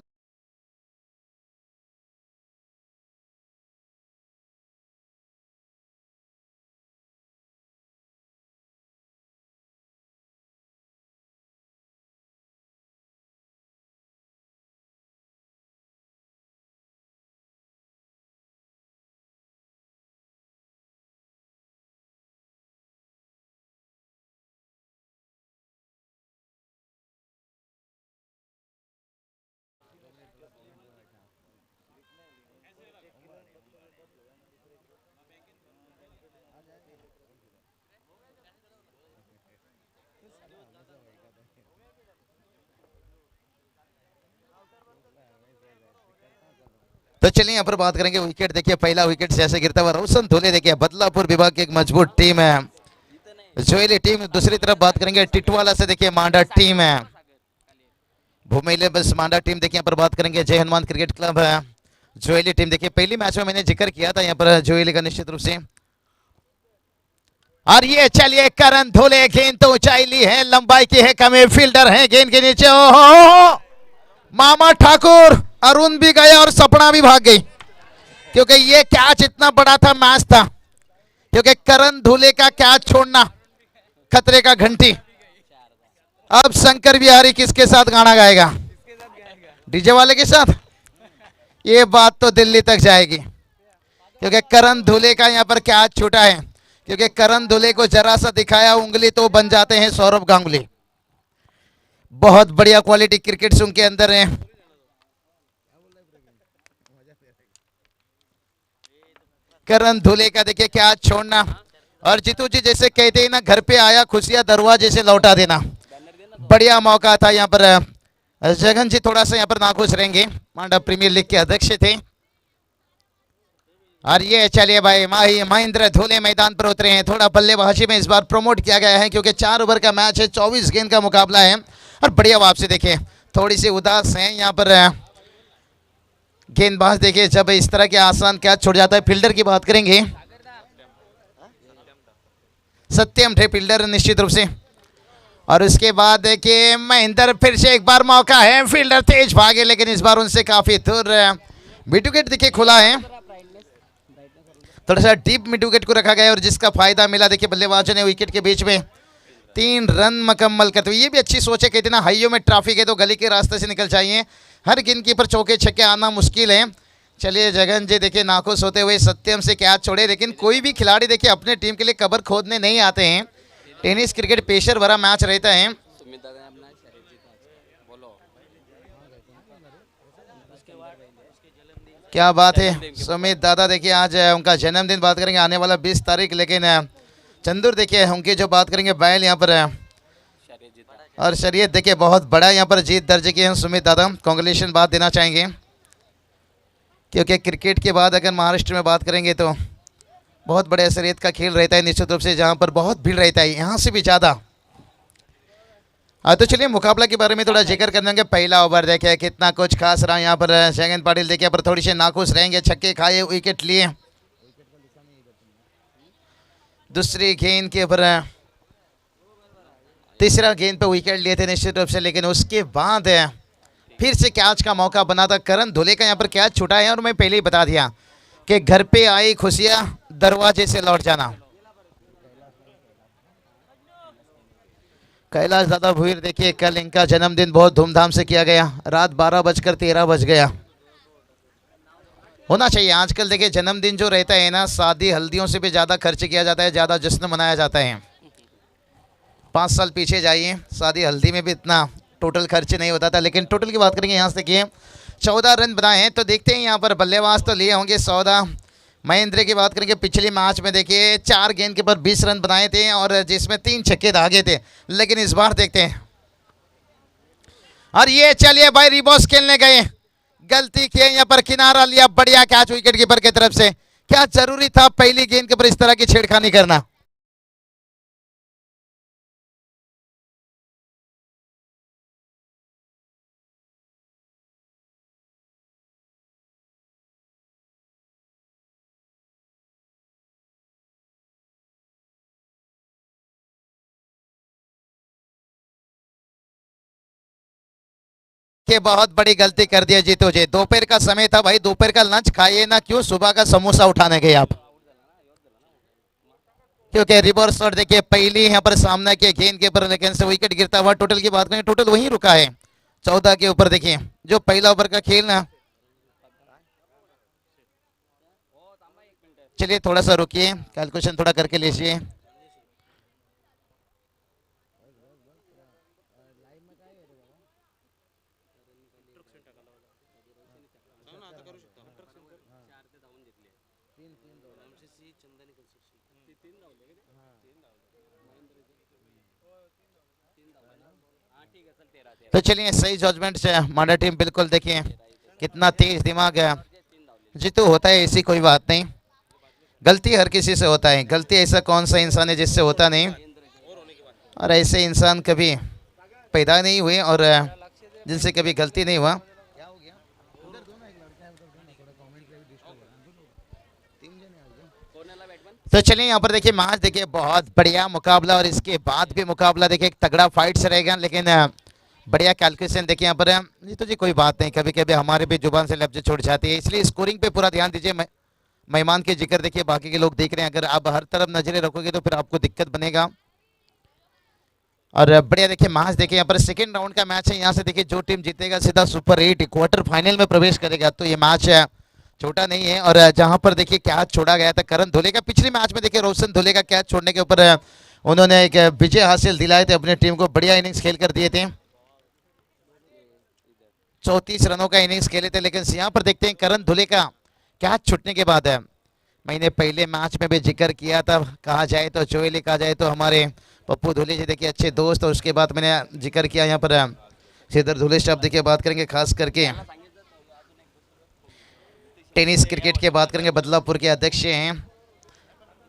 तो चलिए यहाँ पर बात करेंगे विकेट देखिए पहला विकेट से ऐसे गिरता हुआ रोशन धोले देखिए बदलापुर विभाग की एक मजबूत टीम है जोयली टीम। दूसरी तरफ बात करेंगे टिटवाला से देखिए मांडा टीम है भूमिले बस मांडा टीम देखिए यहाँ पर बात करेंगे जय हनुमान क्रिकेट क्लब है जोयली टीम देखिए पहली मैच में मैंने जिक्र किया था यहाँ पर जोयली का निश्चित रूप से। और ये चलिए करण धोले गेंद तो ऊंचाई ली है लंबाई की है कमी फील्डर है गेंद के नीचे ओहो मामा ठाकुर अरुण भी गया और सपना भी भाग गई क्योंकि ये कैच इतना बड़ा था मैच था क्योंकि करण धोले का कैच छोड़ना खतरे का घंटी। अब शंकर बिहारी किसके साथ गाना गाएगा डीजे वाले के साथ ये बात तो दिल्ली तक जाएगी क्योंकि करण धोले का यहाँ पर कैच छूटा है क्योंकि करण धोले को जरा सा दिखाया उंगली तो बन जाते हैं सौरभ गांगुली। बहुत बढ़िया क्वालिटी क्रिकेट उनके अंदर है। करण धोले का देखिए क्या छोड़ना और जीतू जी जैसे कहते हैं ना घर पे आया खुशियां दरवाजे से लौटा देना बढ़िया मौका था यहाँ पर। जगन जी थोड़ा सा यहाँ पर नाखुश रहेंगे मांडा प्रीमियर लीग के अध्यक्ष थे। और ये चलिए भाई माही महेंद्र धोले मैदान पर उतरे हैं थोड़ा बल्लेबाजी में इस बार प्रमोट किया गया है क्योंकि 4 ओवर का मैच है 24 गेंद का मुकाबला है और बढ़िया वापसी देखिए थोड़ी सी उदास है यहाँ पर गेंदबाज देखिए जब इस तरह के आसान कैच छोड़ जाता है। फील्डर की बात करेंगे सत्यम थे फील्डर निश्चित रूप से। और उसके बाद देखिए महेंद्र फिर से एक बार मौका है फील्डर तेज भागे लेकिन इस बार उनसे काफी दूर मिड विकेट देखिए खुला है थोड़ा सा डीप मिड विकेट को रखा गया और जिसका फायदा मिला देखिए बल्लेबाजों ने विकेट के बीच में 3 रन मुकम्मल करते हुए। ये भी अच्छी सोच है कहते ना हाईवे में ट्रैफिक है तो गली के रास्ते से निकल जाइए हर गेंदकीपर चौके छक्के आना मुश्किल है। चलिए जगन जी देखिए नाखुश होते हुए सत्यम से कैच छोड़े लेकिन कोई भी खिलाड़ी देखिए अपने टीम के लिए कबर खोदने नहीं आते हैं। टेनिस क्रिकेट पेशर भरा मैच रहता है। क्या बात है सुमित दादा देखिए आज उनका जन्मदिन बात करेंगे आने वाला 20 तारीख लेकिन चंदूर देखिए उनकी जो बात करेंगे बैल यहाँ पर और शरीयत देखिए बहुत बड़ा यहाँ पर जीत दर्ज की है सुमित दादा कांग्रेचुलेशन बात देना चाहेंगे क्योंकि क्रिकेट के बाद अगर महाराष्ट्र में बात करेंगे तो बहुत बड़े शरीयत का खेल रहता है निश्चित रूप से जहाँ पर बहुत भीड़ रहता है यहाँ से भी ज़्यादा। तो चलिए मुकाबला के बारे में थोड़ा जिक्र कर देंगे। पहला ओवर देखे कितना कुछ खास रहा यहाँ पर जयंत पाटिल देखिए पर थोड़ी सी नाखुश रहेंगे छक्के खाए विकेट लिए। दूसरी गेंद के ऊपर तीसरा गेंद पे विकेट लिए थे निश्चित रूप से लेकिन उसके बाद फिर से कैच का मौका बना था करण धोले का यहाँ पर कैच छूटा है और मैं पहले ही बता दिया कि घर पे आई खुशियां दरवाजे से लौट जाना। कैलाश दादा भुईर देखिए कल इनका जन्मदिन बहुत धूमधाम से किया गया रात 12:13 बज गया। होना चाहिए आजकल देखिए जन्मदिन जो रहता है ना शादी हल्दियों से भी ज़्यादा खर्च किया जाता है ज़्यादा जश्न मनाया जाता है। 5 साल पीछे जाइए शादी हल्दी में भी इतना टोटल खर्च नहीं होता था लेकिन टोटल की बात करेंगे यहाँ से देखिए 14 रन बनाए हैं। तो देखते हैं यहाँ पर बल्लेबाज तो लिए होंगे 14। महेंद्र की बात करेंगे पिछली मैच में देखिए 4 गेंद के ऊपर 20 रन बनाए थे और जिसमें 3 छक्के दागे थे लेकिन इस बार देखते हैं। और ये चलिए भाई रिबॉस खेलने गए गलती की यहाँ पर किनारा लिया बढ़िया कैच विकेट कीपर की तरफ से। क्या जरूरी था पहली गेंद के ऊपर इस तरह की छेड़खानी करना। के बहुत बड़ी गलती कर दिया जीतू जी। दोपहर का समय था भाई दोपहर का लंच खाइए ना क्यों सुबह का समोसा उठाने गए आप क्योंकि रिवर्स शॉट देखिए पहली यहाँ पर सामने के गेंद के ऊपर लेकिन से विकेट गिरता हुआ। टोटल की बात करें टोटल वहीं रुका है 14 के ऊपर देखिए जो पहला ओवर का खेल ना। चलिए थोड़ा सा रुकिए कैलकुलेशन थोड़ा करके लीजिए। तो चलिए सही जजमेंट से मांडा टीम बिल्कुल देखिए कितना तेज दिमाग है जीतू होता है, ऐसी कोई बात नहीं, गलती हर किसी से होता है, गलती ऐसा कौन सा इंसान है जिससे होता नहीं, और ऐसे इंसान कभी पैदा नहीं हुए और जिनसे कभी गलती नहीं हुआ। तो चलिए यहाँ पर देखिए मैच देखिए बहुत बढ़िया मुकाबला, और इसके बाद भी मुकाबला देखिए एक तगड़ा फाइट से रहेगा, लेकिन बढ़िया कैलकुलेशन देखिए यहाँ पर। जी तो जी कोई बात नहीं, कभी कभी हमारे भी जुबान से लफ्ज छूट जाती है, इसलिए स्कोरिंग पे पूरा ध्यान दीजिए। मेहमान के जिक्र देखिए बाकी के लोग देख रहे हैं, अगर आप हर तरफ नजरें रखोगे तो फिर आपको दिक्कत बनेगा। और बढ़िया देखिए मैच देखिए यहाँ पर सेकेंड राउंड का मैच है, यहाँ से देखिए जो टीम जीतेगा सीधा सुपर 8 क्वार्टर फाइनल में प्रवेश करेगा, तो ये मैच छोटा नहीं है। और जहां पर देखिए कैच छोड़ा गया था करण धुले का, पिछले मैच में देखिए रोशन धुले का कैच छोड़ने के ऊपर उन्होंने एक विजय हासिल दिलाए थे अपनी टीम को, बढ़िया इनिंग्स खेल कर दिए थे, 34 रनों का इनिंग्स खेले थे। लेकिन यहाँ पर देखते हैं करण धुले का कैच छूटने के बाद मैंने पहले मैच में भी जिक्र किया था, कहा जाए तो चोएली, कहा जाए तो हमारे पप्पू धुले जी देखिए अच्छे दोस्त, और उसके बाद मैंने जिक्र किया यहाँ पर श्रीधर धुले साहब देखिए बात करेंगे, खास करके टेनिस क्रिकेट की बात करेंगे, बदलापुर के अध्यक्ष हैं,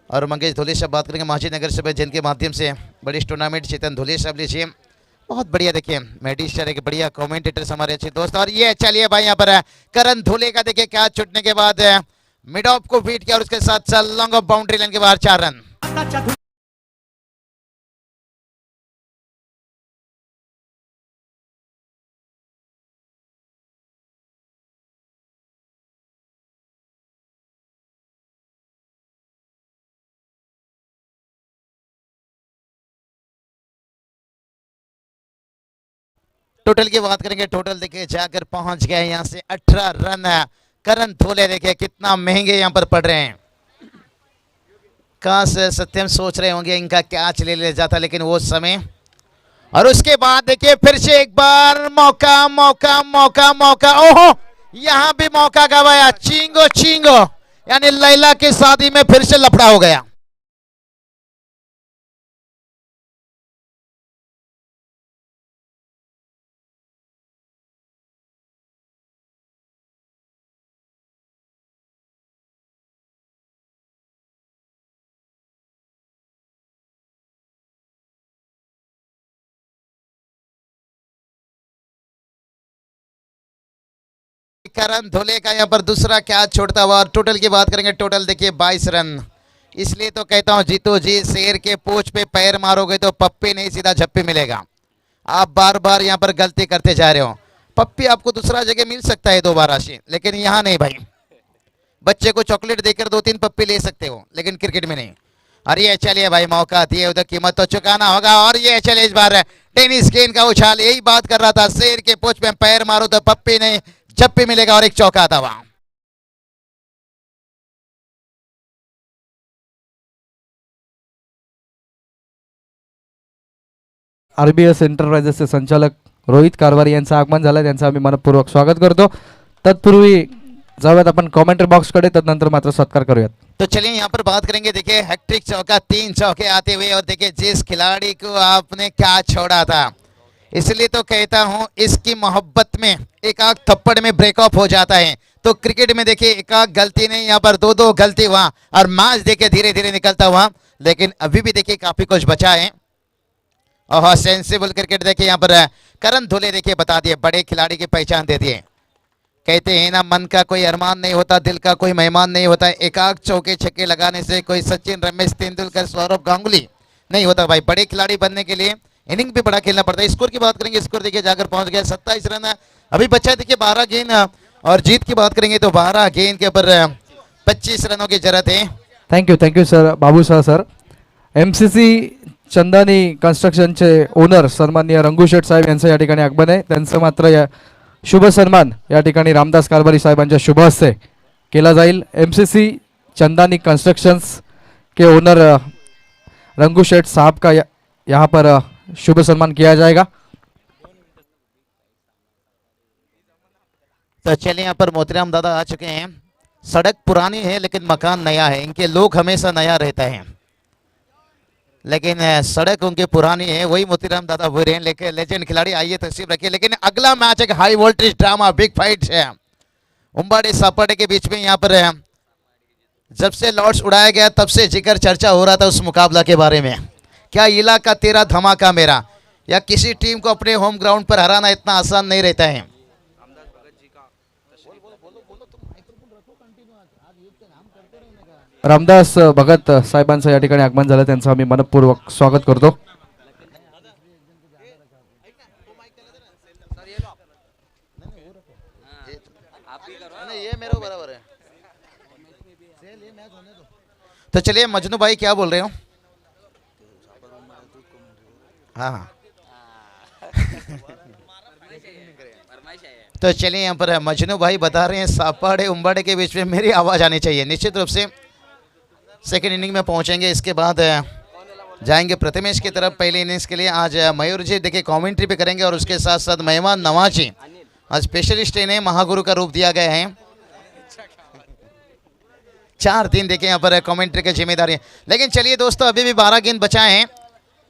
और मंगेश धुले साहब बात करेंगे मांझी नगर से, जिनके माध्यम से बड़ी इस टूर्नामेंट चेतन धुले साहब लीजिए, बहुत बढ़िया देखिए मेडिस्टर एक बढ़िया कमेंटेटर्स हमारे अच्छे दोस्त। और ये चलिए भाई यहाँ पर करण धुले का देखिए कैच छूटने के बाद मिड ऑफ को बीट किया, और उसके साथ लॉन्ग ऑफ बाउंड्री लाइन के बाहर 4 रन। टोटल की बात करेंगे, टोटल देखिए जाकर पहुंच गए यहाँ से 18 रन। करण धोले देखिए कितना महंगे यहाँ पर पड़ रहे हैं, काश सत्यम सोच रहे होंगे इनका कैच ले जाता, लेकिन वो समय। और उसके बाद देखिए फिर से एक बार मौका मौका मौका मौका, ओहो यहाँ भी मौका गवाया, चिंगो चिंगो, यानी लैला की शादी में फिर से लफड़ा हो गया। करण धोले का यहाँ पर दूसरा कैच छोड़ता हुआ, टोटल की बात करेंगे, टोटल देखिए 22 रन। इसलिए तो कहता हूं जीतो जी, शेर के पूंछ पे पैर मारोगे तो पप्पी नहीं सीधा झप्पी मिलेगा। आप बार बार यहाँ पर गलती करते जा रहे हो, पप्पी आपको दूसरा जगह मिल सकता है दोबारा से, लेकिन यहाँ नहीं भाई। बच्चे को चॉकलेट देकर 2-3 पप्पी ले सकते हो, लेकिन क्रिकेट में नहीं। और ये चलिए भाई मौका दिए उधर कीमत तो चुकाना होगा। और ये चलिए इस बार टेनिस गेंद का उछाल, यही बात कर रहा था, शेर के पूंछ पे पैर मारो तो पप्पी नहीं झप्पी मिलेगा, और एक चौका था वहां। आरबीएस एंटरप्राइजेसचे संचालक रोहित कारभारी यांचं आगमन झालं, त्यांचं आम्ही मनपूर्वक स्वागत करतो। तत्पूर्वी जाऊयात आपण कमेंट्री बॉक्स कडे, तदनंतर मात्र सत्कार करूयात। तो चलिए यहाँ पर बात करेंगे, देखिए हैट्रिक चौका, 3 चौके आते हुए, और देखिए जिस खिलाड़ी को आपने क्या छोड़ा था, इसलिए तो कहता हूं इसकी मोहब्बत में एक आग थप्पड़ में ब्रेकअप हो जाता है। तो क्रिकेट में देखिए एक आग गलती नहीं, यहाँ पर 2-2 गलती हुआ, और मैच देखिए धीरे धीरे निकलता हुआ, लेकिन अभी भी देखिए काफी कुछ बचा है। और सेंसिबल क्रिकेट देखिए यहाँ पर करण धुले देखिए बता दिए, बड़े खिलाड़ी की पहचान दे दिए। कहते हैं ना, मन का कोई अरमान नहीं होता, दिल का कोई मेहमान नहीं होता, एकाग चौके छक्के लगाने से कोई सचिन, रमेश तेंदुलकर, सौरभ गांगुली नहीं होता भाई। बड़े खिलाड़ी बनने के लिए इनिंग भी बड़ा खेलना पड़ता है। स्कोर की बात करेंगे, स्कोर देखिए जाकर पहुंच गया 27 रन, अभी बच्चा देखिए 12 गेंद। और जीत की बात करेंगे तो 12 गेंद के ऊपर 25 रनों की जरूरत है। थँक्यू सर, बाबूसाह सर। MCC चंदानी कन्स्ट्रक्शनचे ओनर सन्माननीय रंगू शेठ साहेब यांचं या ठिकाणी आगमन आहे, त्यांचं मात्र या शुभ सन्मान या ठिकाणी रामदास कारभारी साहेबांच्या शुभ हस्ते केला जाईल। MCC चंदानी कंस्ट्रक्शंस के ओनर रंगू शेठ साहब का यहाँ पर शुभ सम्मान किया जाएगा। तो चलिए यहाँ पर मोतीराम दादा आ चुके हैं। सड़क पुरानी है लेकिन मकान नया है, इनके लोग हमेशा नया रहता है, लेकिन सड़क उनकी पुरानी है। वही मोतीराम दादा वो रहे, लेकिन लेजेंड खिलाड़ी आइए तशरीफ रखिए। लेकिन अगला मैच एक हाई वोल्टेज ड्रामा, बिग फाइट है, उम्बाड़े सापाड़े के बीच में यहाँ पर जब से लॉर्ड्स उड़ाया गया तब से जिक्र चर्चा हो रहा था उस मुकाबला के बारे में। क्या इलाका तेरा धमाका मेरा, या किसी टीम को अपने होम ग्राउंड पर हराना इतना आसान नहीं रहता है। रामदास भगत साहेबांचं या ठिकाणी आगमन झालं, त्यांचं आम्ही मनपूर्वक स्वागत करतो. ये मेरा बराबर है। तो चलिए मजनू भाई क्या बोल रहे हो? हाँ हाँ तो चलिए यहाँ पर मजनू भाई बता रहे हैं सापाड़े उम्बाड़े के बीच में मेरी आवाज़ आनी चाहिए। निश्चित रूप से सेकेंड इनिंग में पहुंचेंगे, इसके बाद जाएंगे प्रथमेश की तरफ पहले इनिंग्स के लिए। आज मयूर जी देखिए कमेंट्री पे करेंगे और उसके साथ साथ मेहमान नवाजी आज स्पेशलिस्ट इन्हें महागुरु का रूप दिया गया है। 4 दिन देखिए यहाँ पर कमेंट्री की जिम्मेदारी है। लेकिन चलिए दोस्तों अभी भी 12 गेंद बचाए हैं।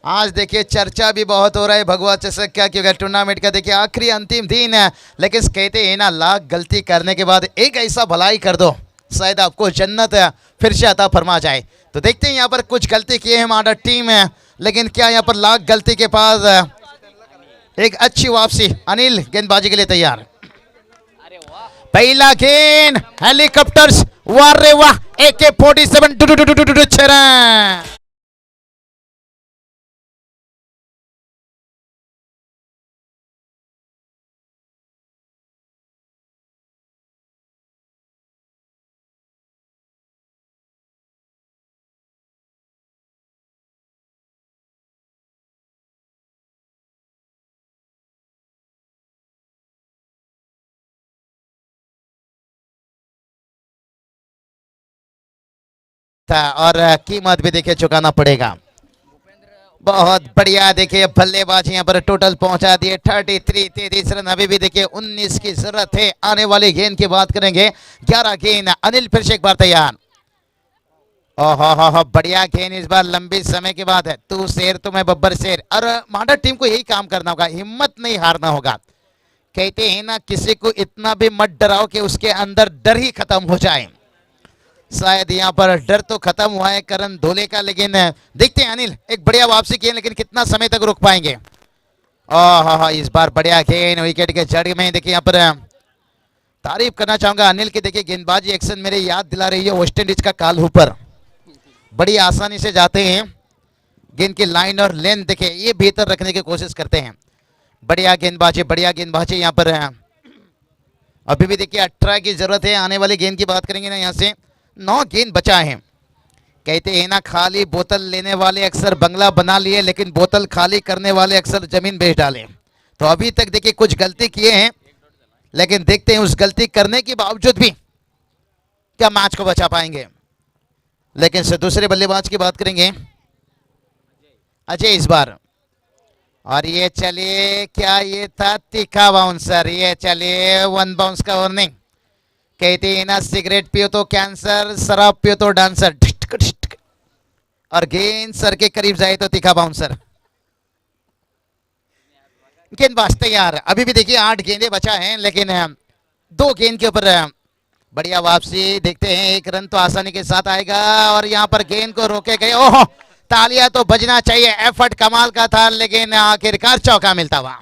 आज देखिए चर्चा भी बहुत हो रहा है भगवा चषक क्या, क्योंकि टूर्नामेंट का देखिए आखिरी अंतिम दिन है। लेकिन कहते हैं ना, लाख गलती करने के बाद एक ऐसा भलाई कर दो शायद आपको जन्नत फिर से अता फरमा जाए। तो देखते हैं यहाँ पर कुछ गलती किए हैं हमारा टीम है, लेकिन क्या यहाँ पर लाख गलती के पास एक अच्छी वापसी। अनिल गेंदबाजी के लिए तैयार। पहला गेंद हेलीकॉप्टर्स, वाह रे वाह, AK-47 छरा। और कीमत भी देखिए चुकाना पड़ेगा। बहुत बढ़िया देखिए बल्लेबाजी यहाँ पर टोटल पहुंचा दिए 33 रन। अभी भी देखिए 19 की जरूरत है। आने वाली गेंद की बात करेंगे 11 गेंद। अनिल फिर से एक बार तैयार। ओहो बढ़िया गेंद इस बार लंबी समय के बाद है। तू शेर तो मैं बब्बर शेर। और मांडा टीम को यही काम करना होगा, हिम्मत नहीं हारना होगा। कहते हैं ना, किसी को इतना भी मत डराओ कि उसके अंदर डर ही खत्म हो जाए। शायद यहाँ पर डर तो खत्म हुआ है करण धोले का, लेकिन देखते हैं अनिल एक बढ़िया वापसी की, लेकिन कितना समय तक रुक पाएंगे। इस बार बढ़िया गेंद विकेट के जड़ में। देखिए यहाँ पर तारीफ करना चाहूंगा अनिल की। देखिए गेंदबाजी एक्शन मेरे याद दिला रही है वेस्ट इंडीज का काल हुपर। बड़ी आसानी से जाते हैं, गेंद की लाइन और लेंथ देखिए ये बेहतर रखने की कोशिश करते हैं। बढ़िया गेंदबाजी यहाँ पर अभी भी देखिए 18 की जरूरत है। आने वाली गेंद की बात करेंगे ना, यहाँ से 9 गेंद बचा है। कहते हैं ना, खाली बोतल लेने वाले अक्सर बंगला बना लिए, लेकिन बोतल खाली करने वाले अक्सर जमीन बेच डाले। तो अभी तक देखिए कुछ गलती किए हैं, लेकिन देखते हैं उस गलती करने के बावजूद भी क्या मैच को बचा पाएंगे। लेकिन से दूसरे बल्लेबाज की बात करेंगे अजय इस बार। और ये चलिए क्या ये था, तीखा बाउंसर। ये चलिए 1 बाउंस का वार्निंग। कहते हैं ना, सिगरेट पियो तो कैंसर, शराब पियो तो डांसर। और गेंद सर के करीब जाए तो तीखा बाउंसर। गेंदबाज तैयार। अभी भी देखिए 8 गेंदे बचा हैं, लेकिन 2 गेंद के ऊपर बढ़िया वापसी। देखते हैं 1 रन तो आसानी के साथ आएगा। और यहाँ पर गेंद को रोके गए। ओहो, तालियां तो बजना चाहिए, एफर्ट कमाल का था, लेकिन आखिरकार चौका मिलता हुआ।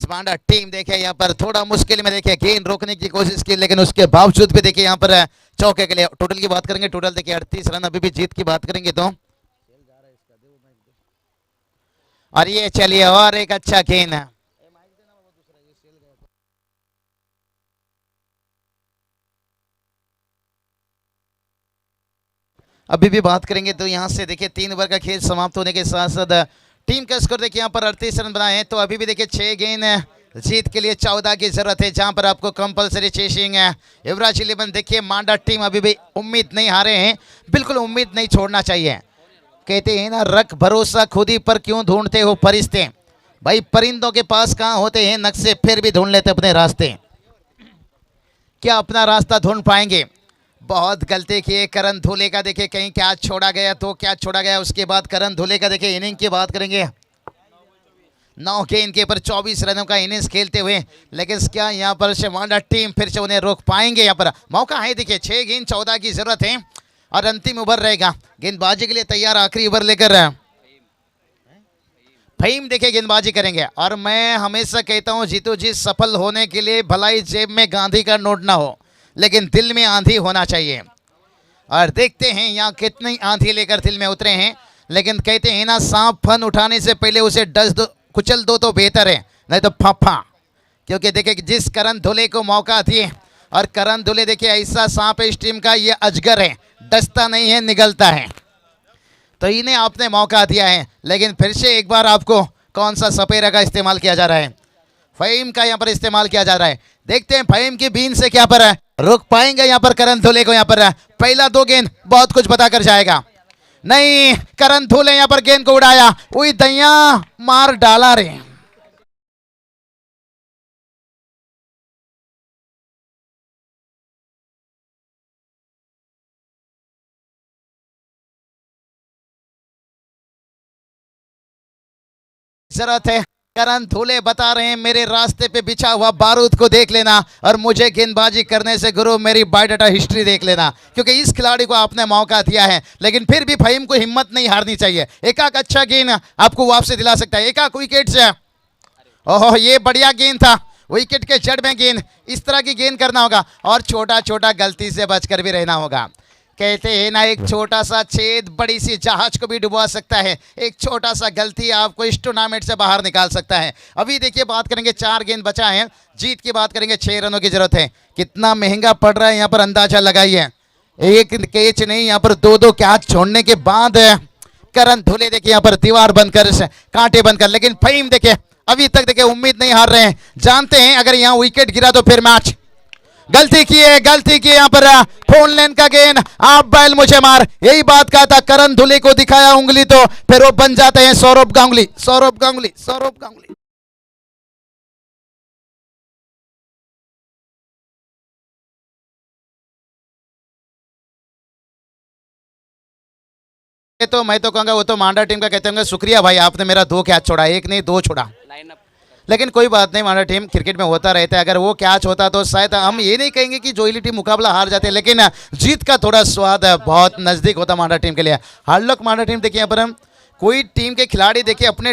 मांडा टीम देखिए यहाँ पर थोड़ा मुश्किल में देखिए गेंद रोकने की कोशिश की, लेकिन उसके बावजूद भी देखिए यहाँ पर चौके के लिए। टोटल की बात करेंगे, टोटल देखिए 38 रन। अभी भी जीत की बात करेंगे तो। और ये चलिए और एक अच्छा गेंद है। अभी भी बात करेंगे तो यहाँ से देखिए 3 ओवर का खेल समाप्त होने के साथ साथ टीम का स्कोर देखिए यहाँ पर 38 रन बनाए हैं। तो अभी भी देखिए 6 गेंद जीत के लिए 14 की जरूरत है, जहां पर आपको कंपलसरी चेसिंग है। युवराज 11 देखिए मांडा टीम अभी भी उम्मीद नहीं हारे हैं, बिल्कुल उम्मीद नहीं छोड़ना चाहिए। कहते हैं ना, रख भरोसा खुद ही पर क्यों ढूंढते हो फरिश्ते। भाई परिंदों के पास कहाँ होते हैं नक्शे, फिर भी ढूंढ लेते अपने रास्ते। क्या अपना रास्ता ढूंढ पाएंगे? बहुत गलती किए करण धुले का, देखिए कहीं क्या छोड़ा गया तो क्या छोड़ा गया। उसके बाद करण धुले का देखिए इनिंग की बात करेंगे, 9 गेंद के ऊपर 24 रनों का इनिंग्स खेलते हुए, लेकिन क्या यहाँ पर शिवांडा टीम फिर से उन्हें रोक पाएंगे? यहाँ पर मौका है, देखिए 6 गेंद 14 की जरूरत है और अंतिम ओवर रहेगा। गेंदबाजी के लिए तैयार, आखिरी ओवर लेकर फहीम देखिए गेंदबाजी करेंगे। और मैं हमेशा कहता हूँ जीतू जी, सफल होने के लिए भलाई जेब में गांधी का नोट ना हो, लेकिन दिल में आंधी होना चाहिए। और देखते हैं यहाँ कितनी आंधी लेकर दिल में उतरे हैं। लेकिन कहते हैं ना, सांप फन उठाने से पहले उसे डस दो, कुचल दो तो बेहतर है, नहीं तो फाफा। क्योंकि देखिए जिस करण धुले को मौका दिए, और करण धुले देखिए ऐसा सांप है इस टीम का, ये अजगर है, डसता नहीं है निगलता है। तो इन्हें आपने मौका दिया है, लेकिन फिर से एक बार आपको कौन सा सपेरा का इस्तेमाल किया जा रहा है? फहीम का यहाँ पर इस्तेमाल किया जा रहा है। देखते हैं फहीम की बीन से क्या पर रोक पाएंगे यहाँ पर करण धुले को। यहाँ पर पहला 2 गेंद बहुत कुछ बता कर जाएगा। नहीं, करण धुले यहाँ पर गेंद को उड़ाया, उई दैया मार डाला रे। जरूरत है, करण धुले बता रहे हैं मेरे रास्ते पे बिछा हुआ बारूद को देख लेना और मुझे गेंदबाजी करने से गुरु मेरी बायोडाटा हिस्ट्री देख लेना। क्योंकि इस खिलाड़ी को आपने मौका दिया है, लेकिन फिर भी फहीम को हिम्मत नहीं हारनी चाहिए। एक अच्छा गेंद आपको वापसी दिला सकता है, एक विकेट से। ओहो, ये बढ़िया गेंद था, विकेट के जड़ में गेंद, इस तरह की गेंद करना होगा और छोटा छोटा गलती से बचकर भी रहना होगा। कहते हैं ना, एक छोटा सा छेद बड़ी सी जहाज को भी डुबा सकता है। एक छोटा सा गलती आपको इस टूर्नामेंट से बाहर निकाल सकता है। अभी देखिए बात करेंगे, 4 गेंद बचा है, जीत की बात करेंगे, 6 रनों की जरूरत है। कितना महंगा पड़ रहा है यहाँ पर अंदाजा लगाइए। एक कैच नहीं, यहाँ पर 2-2 कैच छोड़ने के बाद करण धुले देखिए यहाँ पर दीवार बनकर, कांटे बनकर। लेकिन फहीम देखिए अभी तक देखिए उम्मीद नहीं हार रहे हैं, जानते हैं अगर यहाँ विकेट गिरा तो फिर मैच। गलती की यहाँ पर फोन लेन का गेंद, आप बैल मुझे मार, यही बात कहा था। करण धुले को दिखाया उंगली तो फिर वो बन जाते हैं सौरभ गांगुली। तो मैं तो कहूंगा वो तो मांडा टीम का कहते होंगे शुक्रिया भाई, आपने मेरा 2 कैच छोड़ा, 1 नहीं 2 छोड़ा। लेकिन कोई बात नहीं, मांडा टीम क्रिकेट में होता रहता है। अगर वो कैच होता तो शायद हम ये नहीं कहेंगे कि जोइली टीम मुकाबला हार जाते, लेकिन जीत का थोड़ा स्वाद बहुत नजदीक होता मांडा टीम के लिए। हार्ड लक मांडा टीम। देखिए यहाँ पर हम कोई टीम के खिलाड़ी देखिए अपने